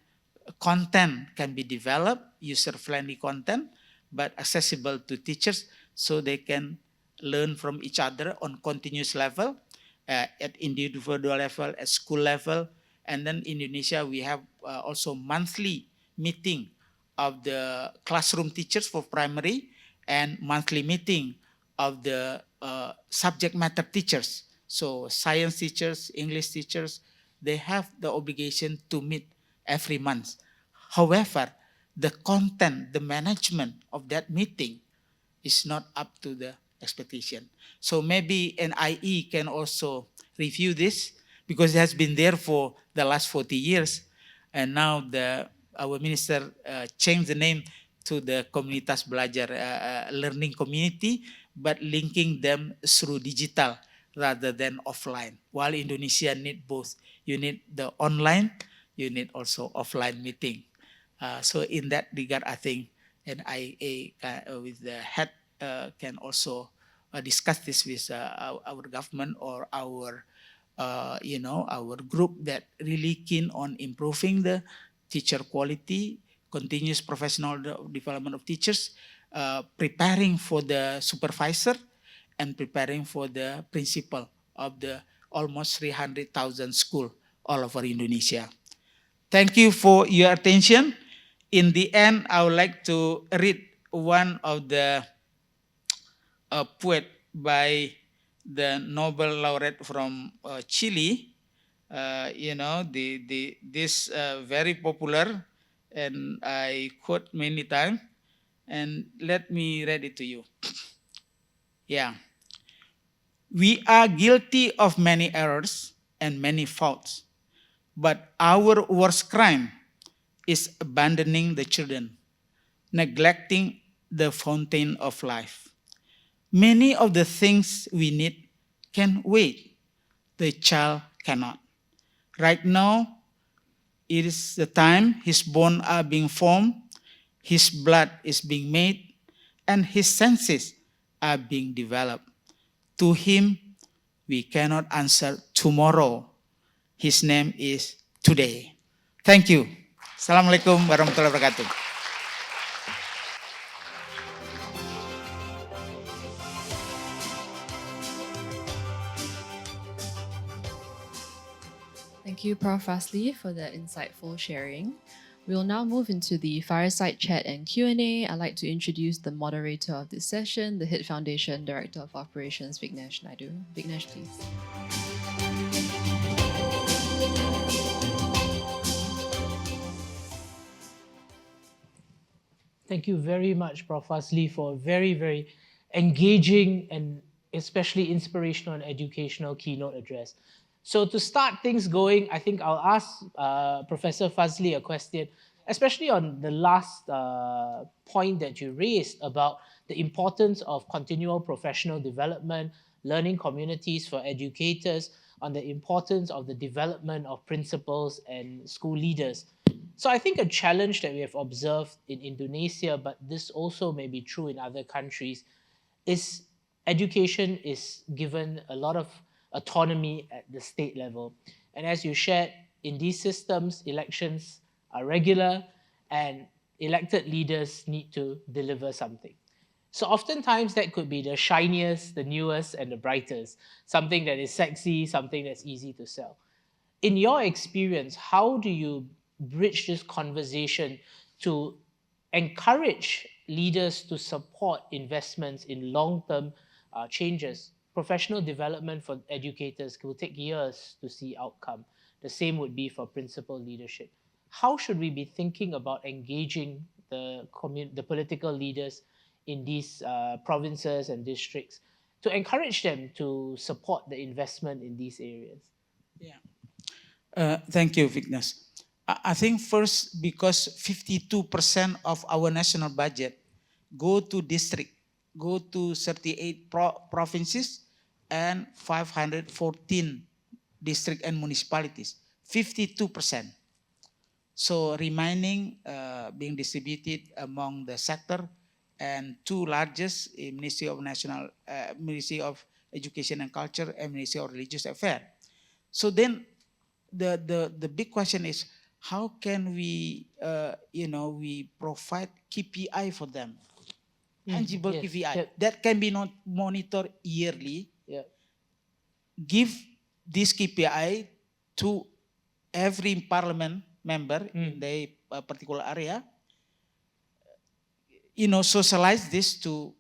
content can be developed, user-friendly content, but accessible to teachers so they can learn from each other on continuous level, at individual level, at school level. And then in Indonesia, we have also monthly meeting of the classroom teachers for primary, and monthly meeting of the subject matter teachers. So science teachers, English teachers, they have the obligation to meet every month. However, the content, the management of that meeting is not up to the expectation. So maybe NIE can also review this, because it has been there for the last 40 years. And now our minister changed the name to the Komunitas Belajar Learning Community, but linking them through digital rather than offline. While Indonesia need both. You need the online, you need also offline meeting. So in that regard, I think and with the head can also discuss this with our government or our our group that really keen on improving the teacher quality, continuous professional development of teachers, preparing for the supervisor, and preparing for the principal of the almost 300,000 school all over Indonesia. Thank you for your attention. In the end, I would like to read one of the poet by the Nobel laureate from Chile. This very popular, and I quote many times. And let me read it to you. Yeah. We are guilty of many errors and many faults, but our worst crime is abandoning the children, neglecting the fountain of life. Many of the things we need can wait, the child cannot. Right now, it is the time his bones are being formed, his blood is being made, and his senses are being developed. To him, we cannot answer tomorrow. His name is today. Thank you. Assalamualaikum warahmatullahi wabarakatuh. Thank you, Prof. Fasli, for the insightful sharing. We will now move into the fireside chat and Q&A. I'd like to introduce the moderator of this session, the HIT Foundation Director of Operations, Vignesh Naidu. Vignesh, please. Thank you very much, Prof. Fasli, for a very, very engaging and especially inspirational and educational keynote address. So to start things going, I think I'll ask Professor Fasli a question, especially on the last point that you raised about the importance of continual professional development, learning communities for educators, on the importance of the development of principals and school leaders. So I think a challenge that we have observed in Indonesia, but this also may be true in other countries, is education is given a lot of autonomy at the state level. And as you shared, in these systems, elections are regular and elected leaders need to deliver something. So oftentimes that could be the shiniest, the newest, and the brightest, something that is sexy, something that's easy to sell. In your experience, how do you bridge this conversation to encourage leaders to support investments in long-term changes? Professional development for educators will take years to see outcome. The same would be for principal leadership. How should we be thinking about engaging the political leaders in these provinces and districts to encourage them to support the investment in these areas? Yeah. Thank you, Vignesh. I think first, because 52% of our national budget go to district, go to 38 provinces and 514 district and municipalities, 52%. So remaining being distributed among the sector, and two largest, Ministry of Ministry of Education and Culture and Ministry of Religious Affairs. So then the big question is, how can we we provide KPI for them, tangible yes, KPI yep. that can be not monitored yearly. Yep. Give this KPI to every parliament member in the particular area. Socialize this to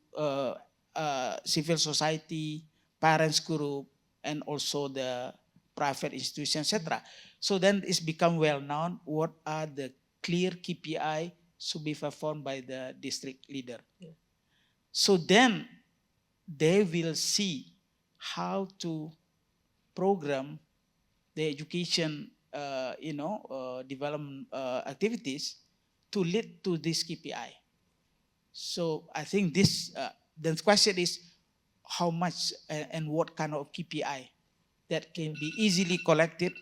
civil society, parents group, and also the private institution, etc. So then it's become well known what are the clear KPI should be performed by the district leader. Yeah. So then they will see how to program the education, development activities to lead to this KPI. So I think this, the question is how much and what kind of KPI that can be easily collected,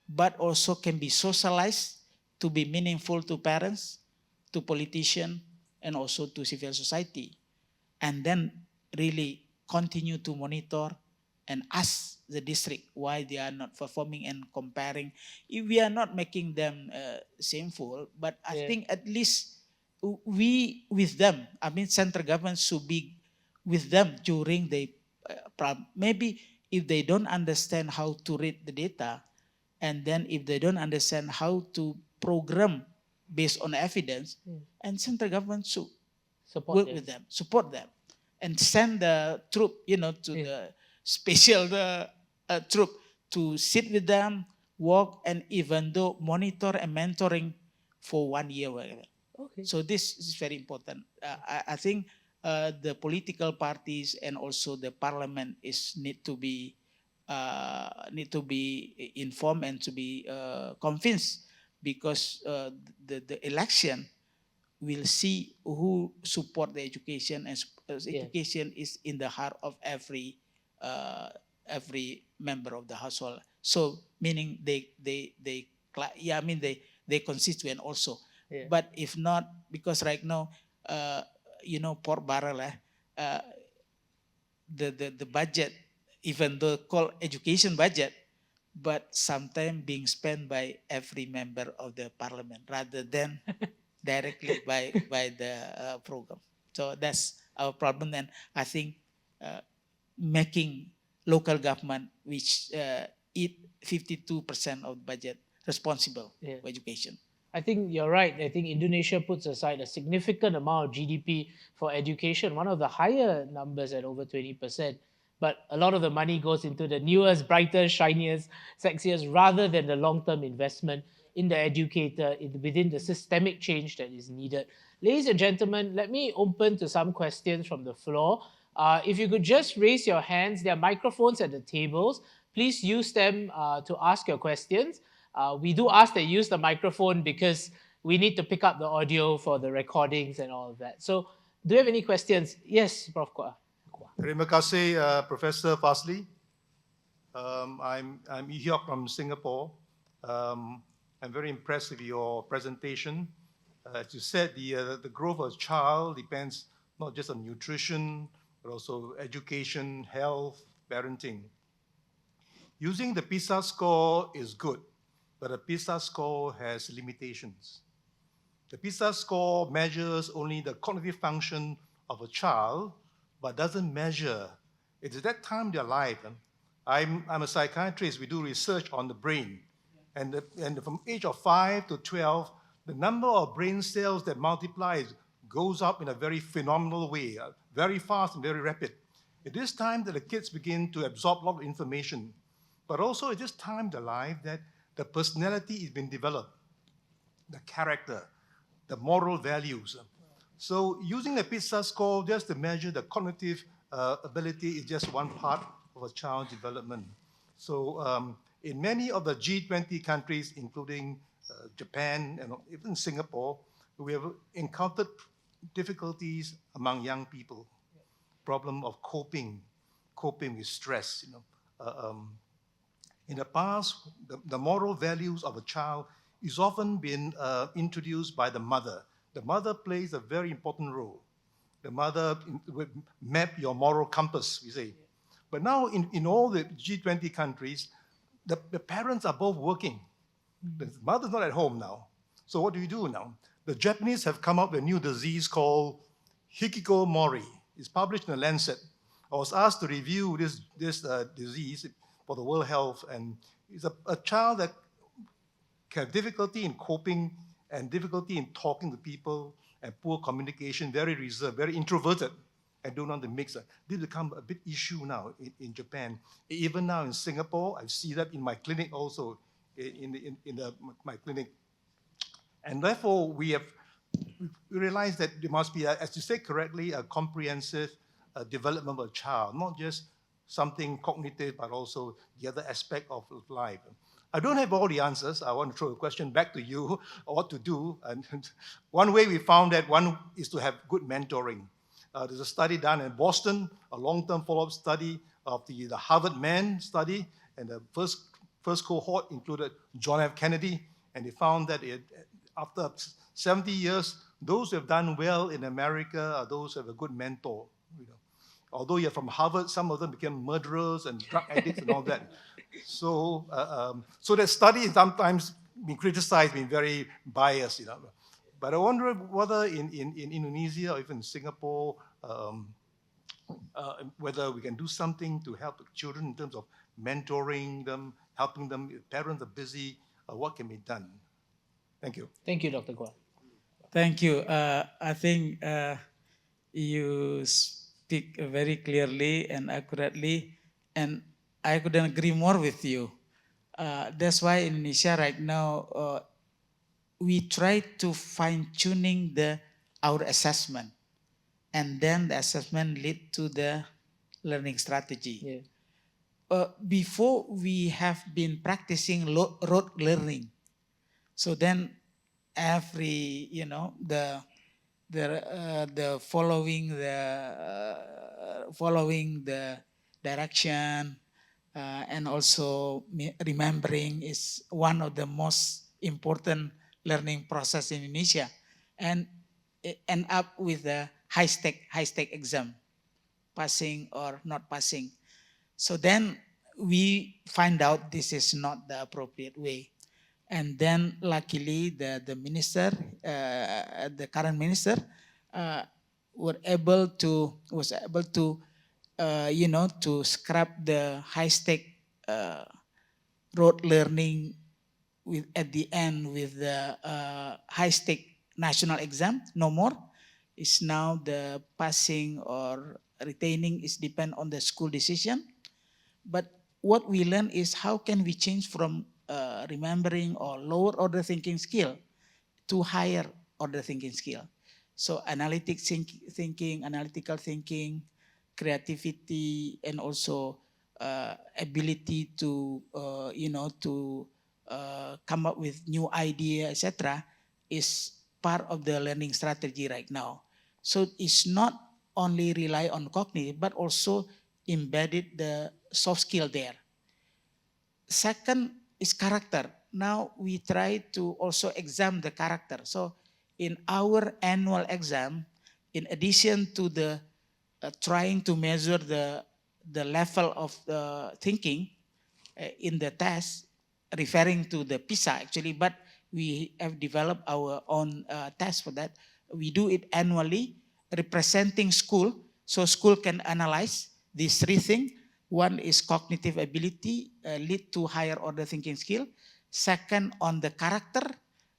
but also can be socialized to be meaningful to parents, to politicians, and also to civil society. And then really continue to monitor and ask the district why they are not performing and comparing. If we are not making them shameful, but I think at least we with them, I mean central government should be with them during the maybe if they don't understand how to read the data, and then if they don't understand how to program based on evidence, and central government should work with them, support them, and send the troop, to the special troop to sit with them, work, and even though monitor and mentoring for 1 year. Okay. So this is very important. I think the political parties and also the parliament need to be informed and to be convinced, because the election will see who support the education, and education is in the heart of every member of the household. So meaning they constituent also. But if not, because right now pork barrel, the budget, even though called education budget, but sometimes being spent by every member of the parliament rather than directly by the program. So that's our problem, and I think making local government, which eat 52% of budget, responsible for education. I think you're right. I think Indonesia puts aside a significant amount of GDP for education, one of the higher numbers at over 20%. But a lot of the money goes into the newest, brightest, shiniest, sexiest, rather than the long-term investment in the educator within the systemic change that is needed. Ladies and gentlemen, let me open to some questions from the floor. If you could just raise your hands, there are microphones at the tables. Please use them to ask your questions. We do ask that you use the microphone because we need to pick up the audio for the recordings and all of that. So, do you have any questions? Yes, Prof. Kwa. Terima kasih, Professor Fasli. I'm Ihyok from Singapore. I'm very impressed with your presentation. As you said, the growth of a child depends not just on nutrition, but also education, health, parenting. Using the PISA score is good, but a PISA score has limitations. The PISA score measures only the cognitive function of a child, but doesn't measure. It's at that time in their life. I'm a psychiatrist. We do research on the brain. And from age of 5 to 12, the number of brain cells that multiply goes up in a very phenomenal way, very fast and very rapid. It is time that the kids begin to absorb a lot of information. But also it is time in their life that the personality is being developed, the character, the moral values. So using the PISA score just to measure the cognitive ability is just one part of a child's development. So in many of the G20 countries, including Japan and even Singapore, we have encountered difficulties among young people. Problem of coping with stress. In the past, the moral values of a child is often been introduced by the mother. The mother plays a very important role. The mother would map your moral compass, we say. But now in all the G20 countries, the parents are both working. The mother's not at home now. So what do you do now? The Japanese have come up with a new disease called hikikomori. It's published in the Lancet. I was asked to review this disease for the World Health, and it's a child that can have difficulty in coping and difficulty in talking to people and poor communication, very reserved, very introverted, and don't want to mix. This become a big issue now in Japan. Even now in Singapore, I see that in my clinic also, my clinic. And therefore, we realized that there must be, as you said correctly, a comprehensive development of a child, not just something cognitive, but also the other aspect of life. I don't have all the answers. I want to throw a question back to you, or what to do. And one way we found that one is to have good mentoring. There's a study done in Boston, a long-term follow-up study of the Harvard Man study, and the first cohort included John F. Kennedy, and they found that after 70 years, those who have done well in America are those who have a good mentor. You know. Although you're from Harvard, some of them became murderers and drug addicts and all that. So that study sometimes been criticized, been very biased, you know. But I wonder whether in Indonesia or even Singapore, whether we can do something to help the children in terms of mentoring them, helping them. If parents are busy, what can be done? Thank you. Thank you, Dr. Guan. Thank you. I think you speak very clearly and accurately, and I couldn't agree more with you. That's why in Indonesia right now, we try to fine tuning our assessment, and then the assessment lead to the learning strategy. Yeah. Before we have been practicing rote learning, so then every the following the direction, and also remembering is one of the most important learning process in Indonesia, and it end up with a high stake exam, passing or not passing. So then we find out this is not the appropriate way. And then luckily the minister, the current minister, was able to to scrap the high stake rote learning at the end with the high stake national exam. No more. It's now the passing or retaining is depend on the school decision. But what we learn is how can we change from remembering or lower order thinking skill to higher order thinking skill. So analytical thinking, creativity, and also ability to come up with new idea, etc., is part of the learning strategy right now. So it's not only rely on cognitive, but also embedded the soft skill there. Second is character. Now we try to also examine the character. So in our annual exam, in addition to the trying to measure the level of thinking in the test, referring to the PISA actually, but we have developed our own test for that. We do it annually, representing school, so school can analyze these three things. One is cognitive ability, lead to higher order thinking skill. Second, on the character,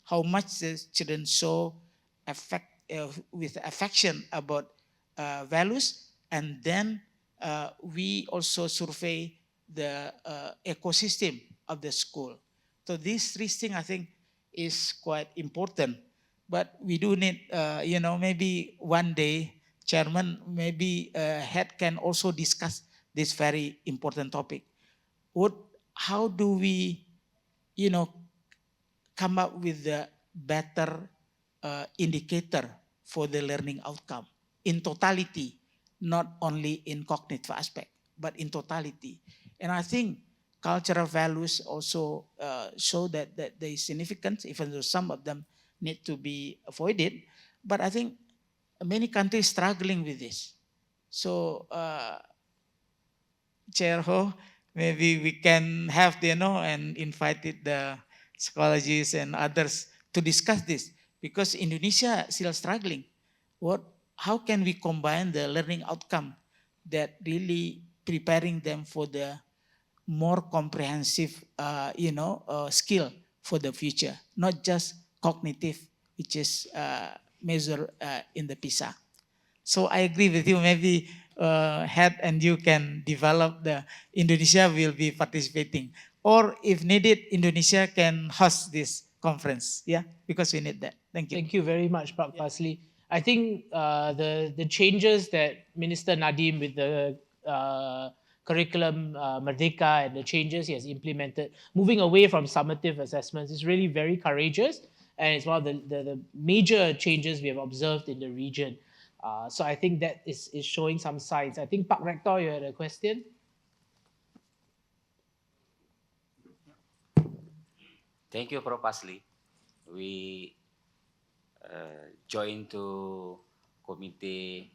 how much the children show with affection about values. And then we also survey the ecosystem of the school. So these three things I think is quite important. But we do need, maybe one day, Chairman, maybe head can also discuss this very important topic. How do we, come up with a better indicator for the learning outcome in totality, not only in cognitive aspect, but in totality. And I think cultural values also show that there is significance, even though some of them need to be avoided. But I think many countries struggling with this. So, Chair Ho, maybe we can have, and invited the psychologists and others to discuss this, because Indonesia is still struggling. How can we combine the learning outcome that really preparing them for the more comprehensive, skill for the future, not just cognitive, which is measured in the PISA. So I agree with you. Maybe head and you can develop Indonesia will be participating. Or if needed, Indonesia can host this conference. Yeah, because we need that. Thank you. Thank you very much, Pak Fasli. I think the changes that Minister Nadiem with the curriculum Merdeka and the changes he has implemented, moving away from summative assessments, is really very courageous. And it's one of the major changes we have observed in the region. So I think that is showing some signs. I think Pak Rector, you had a question? Thank you, Prof. Fasli. We join to committee,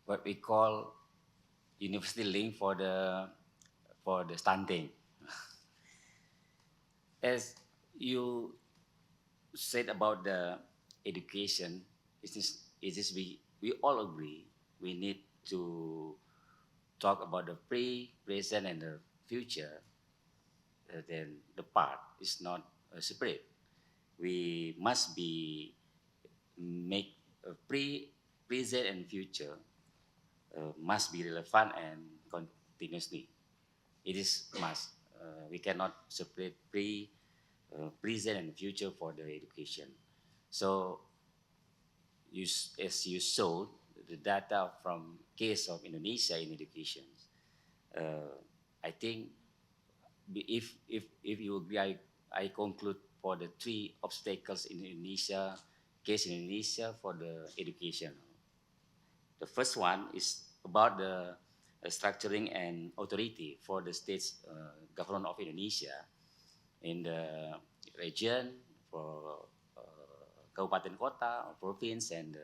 what we call university link for the stunting. As you said about the education, we all agree we need to talk about the present, and the future. Then the part is not separate. We must be make present and future must be relevant and continuously. It is must. We cannot separate present and future for the education. So as you saw the data from case of Indonesia in education, I think if you agree, I conclude for the three obstacles in Indonesia, case in Indonesia for the education. The first one is about the structuring and authority for the state's government of Indonesia in the region, for kabupaten kota, province, and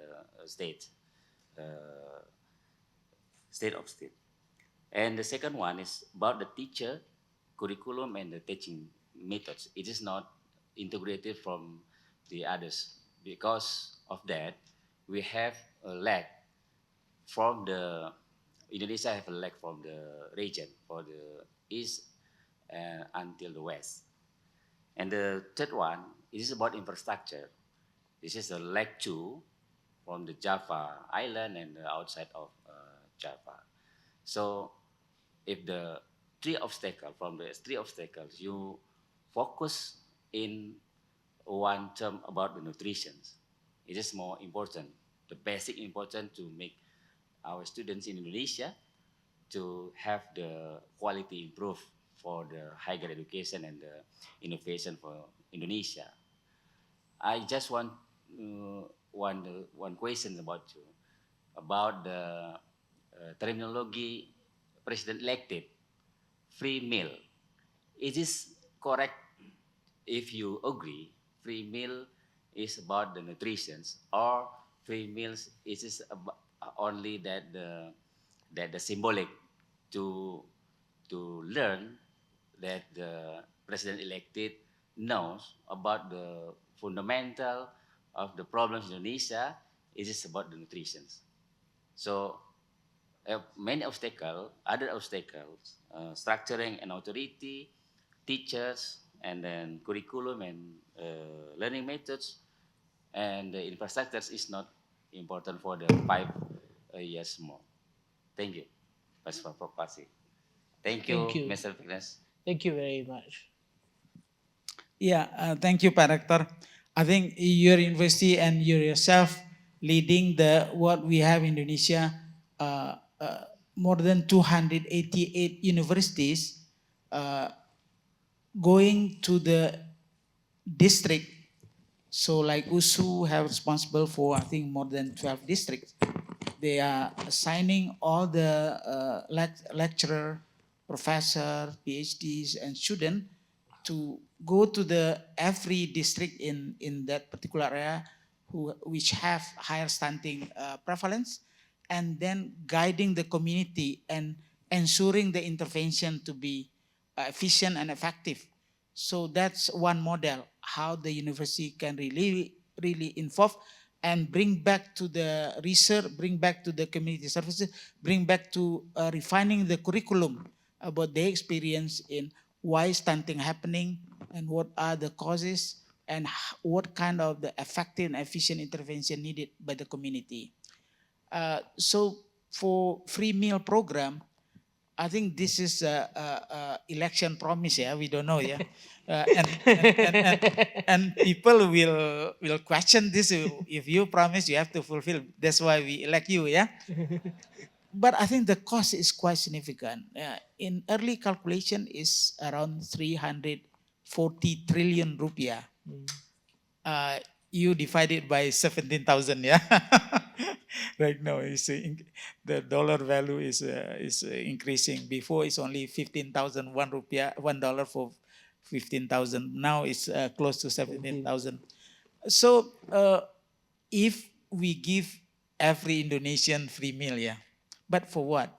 state, state of state. And the second one is about the teacher, curriculum, and the teaching methods. It is not integrated from the others. Because of that, we have a lag from the Indonesia have a lag from the region for the east until the west. And the third one is about infrastructure. This is a lag two from the Java island and the outside of Java. So if the three obstacles, you focus in one term about the nutrition. It is more important, the basic important to make our students in Indonesia to have the quality improved for the higher education and the innovation for Indonesia. I just want one question about you, about the terminology president elected, free meal. Is this correct? If you agree, free meal is about the nutrition, or free meals is only that the symbolic to learn that the president elected knows about the fundamental of the problems in Indonesia. It is about the nutrition. So many other obstacles, structuring and authority, teachers, and then curriculum and learning methods, and the infrastructures is not important for the 5 years more. Thank you, Pastor Propasi. Thank you, Thank you. Mr. Fitness. Thank you very much. Yeah, thank you, Pak Rector. I think your university and you yourself leading what we have in Indonesia, more than 288 universities going to the district. So like USU have responsible for, I think, more than 12 districts. They are assigning all the lecturer, professor, PhDs, and student to go to every district in that particular area which have higher stunting prevalence, and then guiding the community and ensuring the intervention to be efficient and effective. So that's one model how the university can really involve and bring back to the research, bring back to the community services, bring back to refining the curriculum about their experience in why stunting happening and what are the causes and what kind of the effective and efficient intervention needed by the community. So for free meal program, I think this is a election promise. Yeah, we don't know. Yeah, and people will question this. If you promise, you have to fulfill. That's why we elect you. Yeah. But I think the cost is quite significant. In early calculation is around 340 trillion rupiah. You divide it by 17,000, yeah. Right now, the dollar value is increasing. Before it's only 15,000, $1 for 15,000. Now it's close to 17,000. So if we give every Indonesian free meal, yeah, but for what?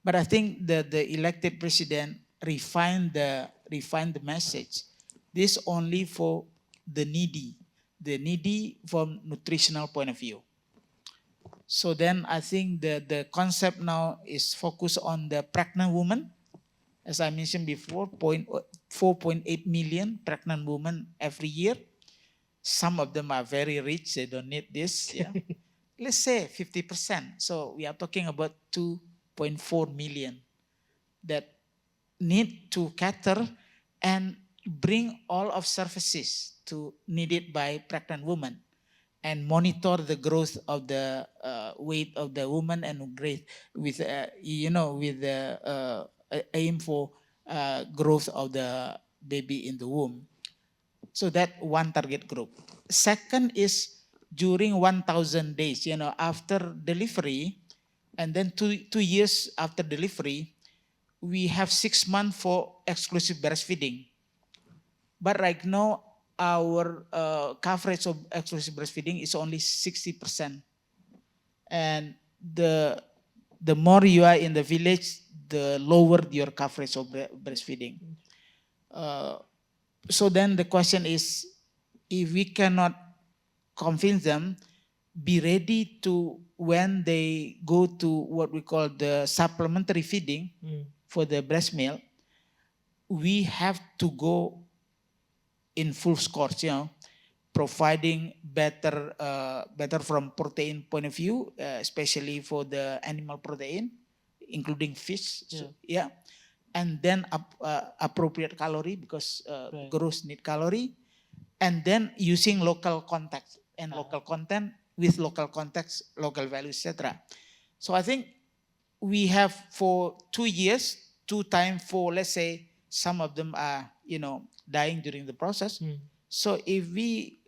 But I think the elected president refined the message. This only for the needy from nutritional point of view. So then I think the concept now is focused on the pregnant woman. As I mentioned before, 4.8 million pregnant women every year. Some of them are very rich, they don't need this. Yeah. Let's say 50%. So we are talking about 2.4 million that need to cater and bring all of services to needed by pregnant women and monitor the growth of the weight of the woman and growth with with the aim for growth of the baby in the womb. So that one target group. Second is during 1,000 days, after delivery, and then two years after delivery, we have 6 months for exclusive breastfeeding. But right now, our coverage of exclusive breastfeeding is only 60%. And the more you are in the village, the lower your coverage of breastfeeding. So then the question is, if we cannot convince them, be ready to, when they go to what we call the supplementary feeding for the breast milk, we have to go in full scores, providing better from protein point of view, especially for the animal protein, including fish. Yeah. So, yeah. And then appropriate calorie because Right. growth need calorie. And then using local context and local content with local context, local values, etc. So I think we have for 2 years, 2 times for, let's say, some of them are, dying during the process. So if we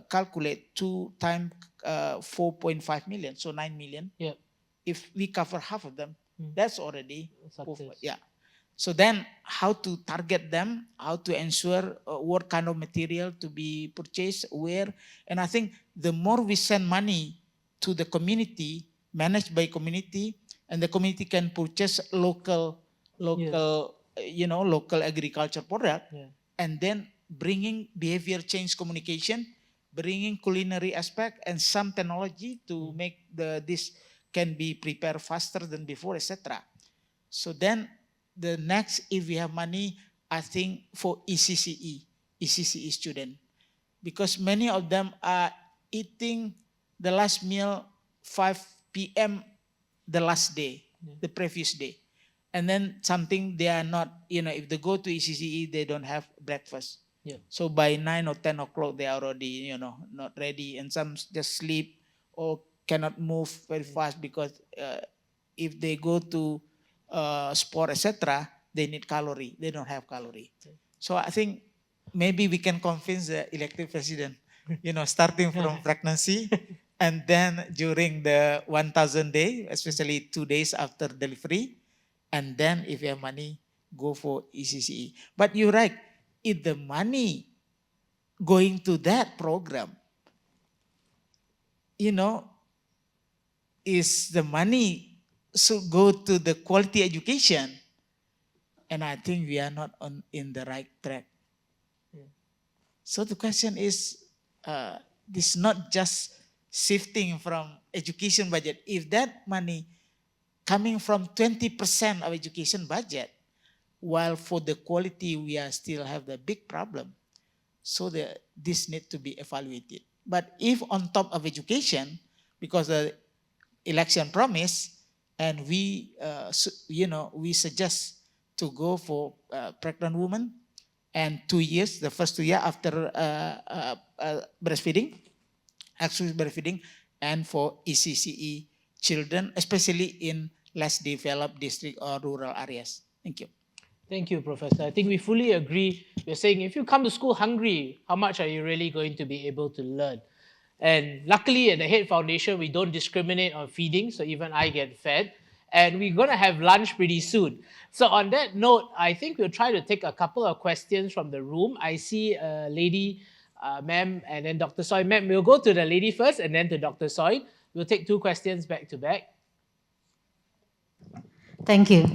calculate 2 times 4.5 million, so 9 million, Yeah. if we cover half of them, that's already, Success. yeah. So then how to target them, how to ensure what kind of material to be purchased, where. And I think the more we send money to the community, managed by community, and the community can purchase local agriculture product, Yeah. and then bringing behavior change communication, bringing culinary aspect and some technology to make this can be prepared faster than before, etc. So then the next, if we have money, I think for ECCE student, because many of them are eating the last meal 5 p.m. the last day, the previous day. And then something they are not, if they go to ECCE, they don't have breakfast. Yeah. So by 9 or 10 o'clock, they are already, not ready. And some just sleep or cannot move very fast because if they go to sport, etc., they need calorie. They don't have calorie. So I think maybe we can convince the elected president, starting from pregnancy and then during the 1,000 day, especially 2 days after delivery, and then if you have money, go for ECCE. But you're right, if the money going to that program, is the money should go to the quality education, and I think we are not in the right track. So the question is, this not just shifting from education budget. If that money coming from 20% of education budget, while for the quality we are still have the big problem. So this need to be evaluated. But if on top of education, because the election promise, and we suggest to go for pregnant women, and 2 years, the first 2 years after breastfeeding, exclusive breastfeeding, and for ECCE children, especially in less developed district or rural areas. Thank you. Thank you, Professor. I think we fully agree. You're saying if you come to school hungry, how much are you really going to be able to learn? And luckily at the Head Foundation, we don't discriminate on feeding, so even I get fed. And we're going to have lunch pretty soon. So on that note, I think we'll try to take a couple of questions from the room. I see a lady ma'am, and then Dr. Soy. Ma'am, we'll go to the lady first and then to Dr. Soy. We'll take 2 questions back to back. Thank you.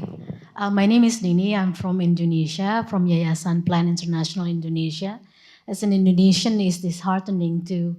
My name is Nini. I'm from Indonesia, from Yayasan Plan International Indonesia. As an Indonesian, it's disheartening to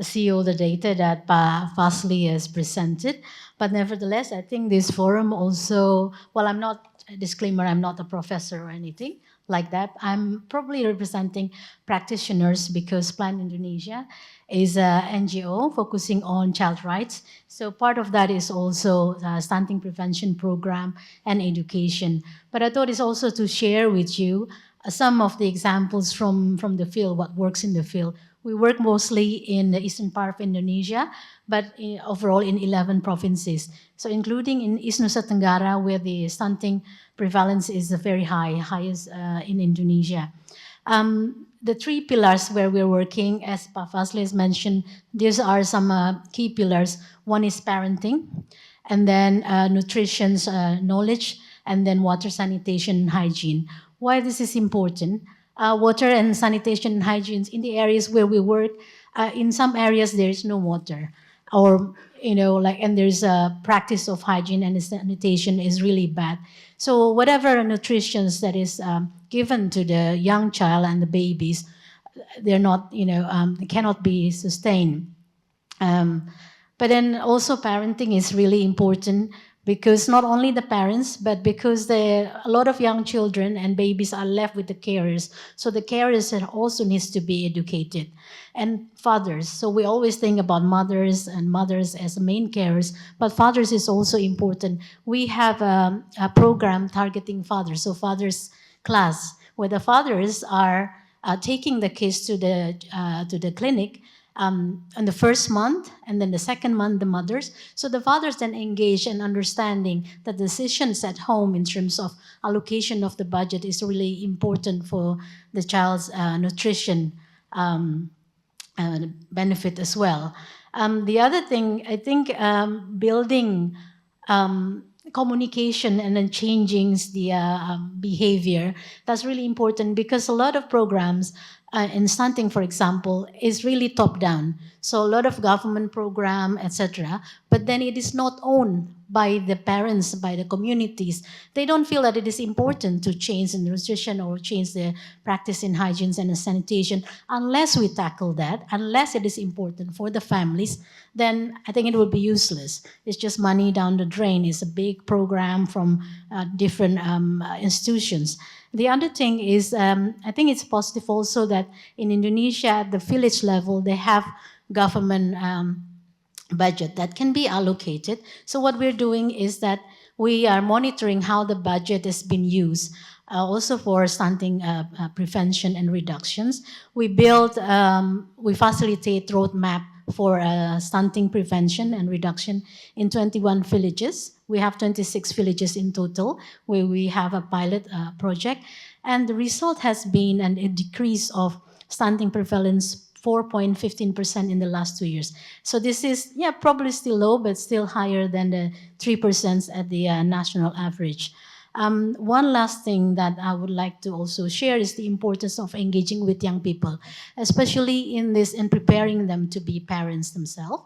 see all the data that Fasli has presented. But nevertheless, I think this forum also, well, I'm not, a disclaimer, I'm not a professor or anything like that. I'm probably representing practitioners because Plan Indonesia is an NGO focusing on child rights. So part of that is also stunting prevention program and education. But I thought it's also to share with you some of the examples from the field, what works in the field. We work mostly in the eastern part of Indonesia, but overall in 11 provinces. So including in East Nusa Tenggara, where the stunting prevalence is very high, highest in Indonesia. The 3 pillars where we're working, as Pak Fasli has mentioned, these are some key pillars. One is parenting, and then nutrition knowledge, and then water, sanitation, and hygiene. Why this is important? Water and sanitation and hygiene in the areas where we work, in some areas there is no water, or and there's a practice of hygiene and sanitation is really bad. So whatever nutrition that is given to the young child and the babies, they're not, cannot be sustained. But then also parenting is really important, because not only the parents, but because a lot of young children and babies are left with the carers. So the carers also needs to be educated. And fathers, so we always think about mothers and mothers as main carers, but fathers is also important. We have a program targeting fathers, so fathers class, where the fathers are taking the kids to the clinic on the first month, and then the second month, the mothers. So the fathers then engage in understanding that decisions at home in terms of allocation of the budget is really important for the child's nutrition benefit as well. The other thing, I think, building communication and then changing the behavior, that's really important, because a lot of programs in stunting, for example, is really top down. So a lot of government program, etc. But then it is not owned by the parents, by the communities. They don't feel that it is important to change the nutrition or change the practice in hygiene and sanitation unless we tackle that, unless it is important for the families. Then I think it would be useless. It's just money down the drain. It's a big program from different institutions. The other thing is, I think it's positive also that in Indonesia, at the village level, they have government budget that can be allocated. So what we're doing is that we are monitoring how the budget has been used, also for stunting prevention and reductions. We facilitate roadmap for stunting prevention and reduction in 21 villages. We have 26 villages in total where we have a pilot project. And the result has been a decrease of stunting prevalence 4.15% in the last 2 years. So this is, probably still low, but still higher than the 3% at the national average. One last thing that I would like to also share is the importance of engaging with young people, especially in preparing them to be parents themselves.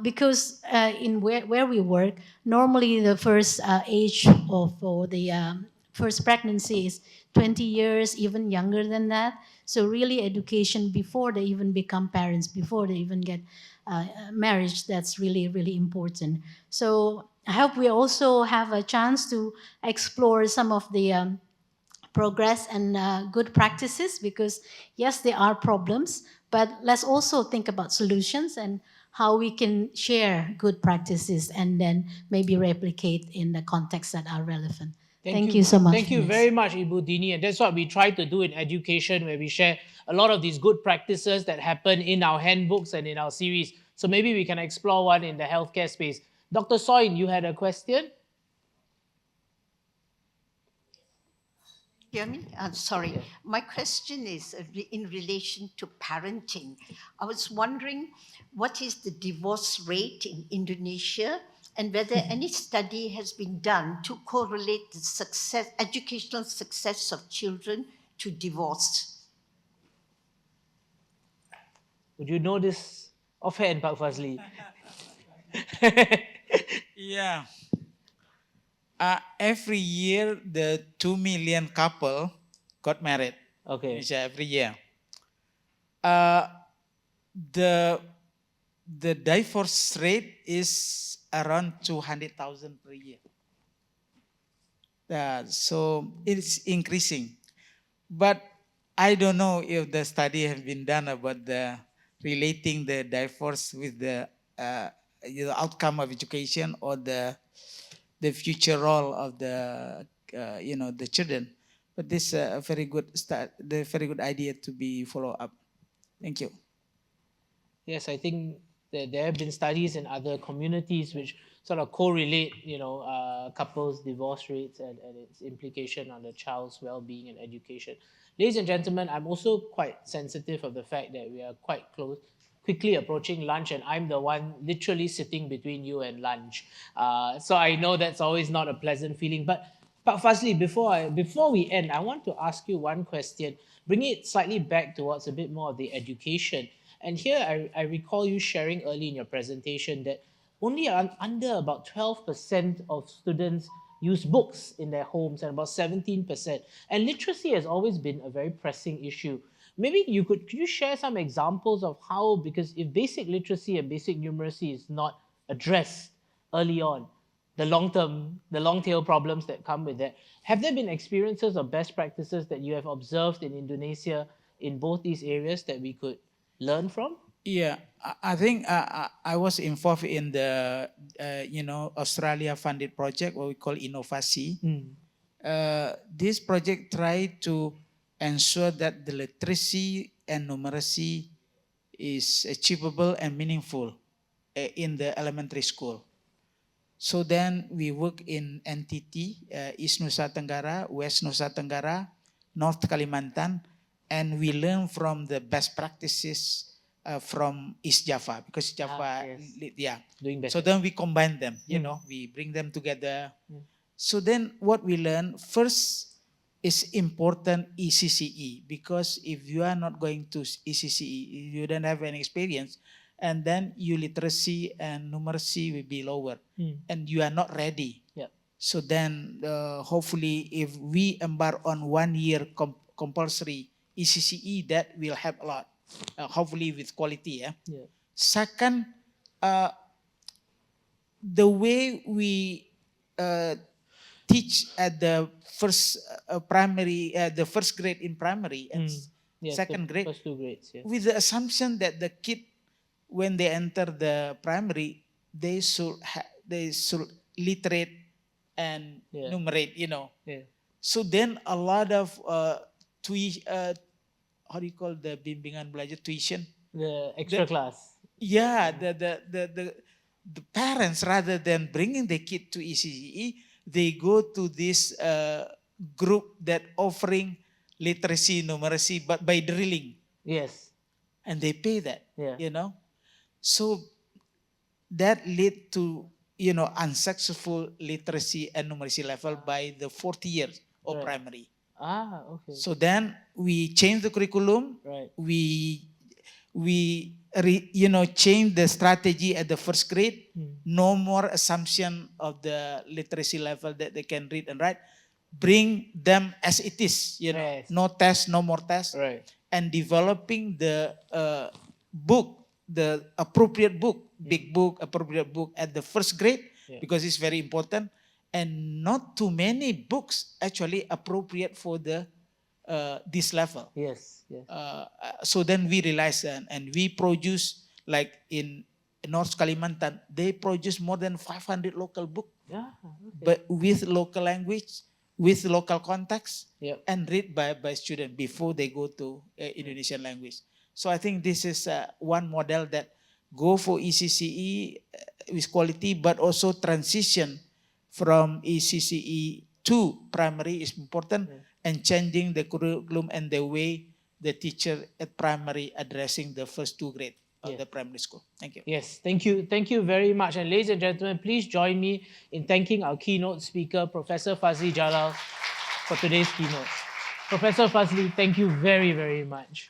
Because in where we work, normally the first age for the first pregnancy is 20 years, even younger than that. So really education before they even become parents, before they even get marriage, that's really, really important. So I hope we also have a chance to explore some of the progress and good practices, because yes, there are problems, but let's also think about solutions and how we can share good practices and then maybe replicate in the contexts that are relevant. Thank you so much. Thank you very much, Ibu Dini. And that's what we try to do in education, where we share a lot of these good practices that happen in our handbooks and in our series. So maybe we can explore one in the healthcare space. Dr. Soin, you had a question? Hear me? Sorry. My question is in relation to parenting. I was wondering, what is the divorce rate in Indonesia, and whether any study has been done to correlate the educational success of children to divorce? Would you know this offhand, Pak Fasli? Yeah. Every year, the 2 million couple got married in Okay. Indonesia every year. Uh, the divorce rate is around 200,000 per year. So it's increasing. But I don't know if the study has been done about the relating the divorce with the outcome of education or the future role of the the children. But this is a very good start, the very good idea to be follow up. Thank you. Yes, I think there have been studies in other communities which sort of correlate, couples' divorce rates and its implication on the child's well-being and education. Ladies and gentlemen, I'm also quite sensitive of the fact that we are quite quickly approaching lunch, and I'm the one literally sitting between you and lunch. So I know that's always not a pleasant feeling. But Fasli, before we end, I want to ask you one question. Bring it slightly back towards a bit more of the education. And here I recall you sharing early in your presentation that only under about 12% of students use books in their homes and about 17%. And literacy has always been a very pressing issue. Maybe could you share some examples of how, because if basic literacy and basic numeracy is not addressed early on, the long tail problems that come with that. Have there been experiences or best practices that you have observed in Indonesia in both these areas that we could learn from? Yeah, I think I was involved in the Australia funded project, what we call Innovasi. This project tried to ensure that the literacy and numeracy is achievable and meaningful in the elementary school. So then we work in NTT, East Nusa Tenggara, West Nusa Tenggara, North Kalimantan, and we learn from the best practices from East Java, because Java, yes. Doing better. So then we combine them, we bring them together. So then what we learn first is important ECCE, because if you are not going to ECCE, you don't have any experience, and then your literacy and numeracy will be lower, and you are not ready. Yep. So then hopefully if we embark on 1 year compulsory ECCE, that will help a lot, hopefully with quality. Yeah. Second, the way we teach at the first primary, the first grade in primary and second grade, first 2 grades, with the assumption that the kid, when they enter the primary, they should literate and numerate, So then a lot of how do you call the bimbingan belajar, tuition? The extra class. Yeah, the parents, rather than bringing the kid to ECCE, they go to this group that offering literacy, numeracy, but by drilling. Yes. And they pay that, So that led to, unsuccessful literacy and numeracy level by the 4th year of primary. Okay. So then we changed the curriculum. Right. We change the strategy at the first grade. No more assumption of the literacy level that they can read and write. Bring them as it is, Yes. No test, no more test. Right. And developing the book, the appropriate book, big book, appropriate book at the first grade, because it's very important. And not too many books actually appropriate for the this level. Yes. So then we realized, and we produce, like in North Kalimantan, they produce more than 500 local books, but with local language, with local context, and read by students before they go to Indonesian language. So I think this is one model that go for ECCE with quality, but also transition from ECCE to primary is important, and changing the curriculum and the way the teacher at primary addressing the first 2 grades of the primary school. Thank you. Yes, thank you. Thank you very much. And ladies and gentlemen, please join me in thanking our keynote speaker, Professor Fasli Jalal, for today's keynote. Professor Fasli, thank you very, very much.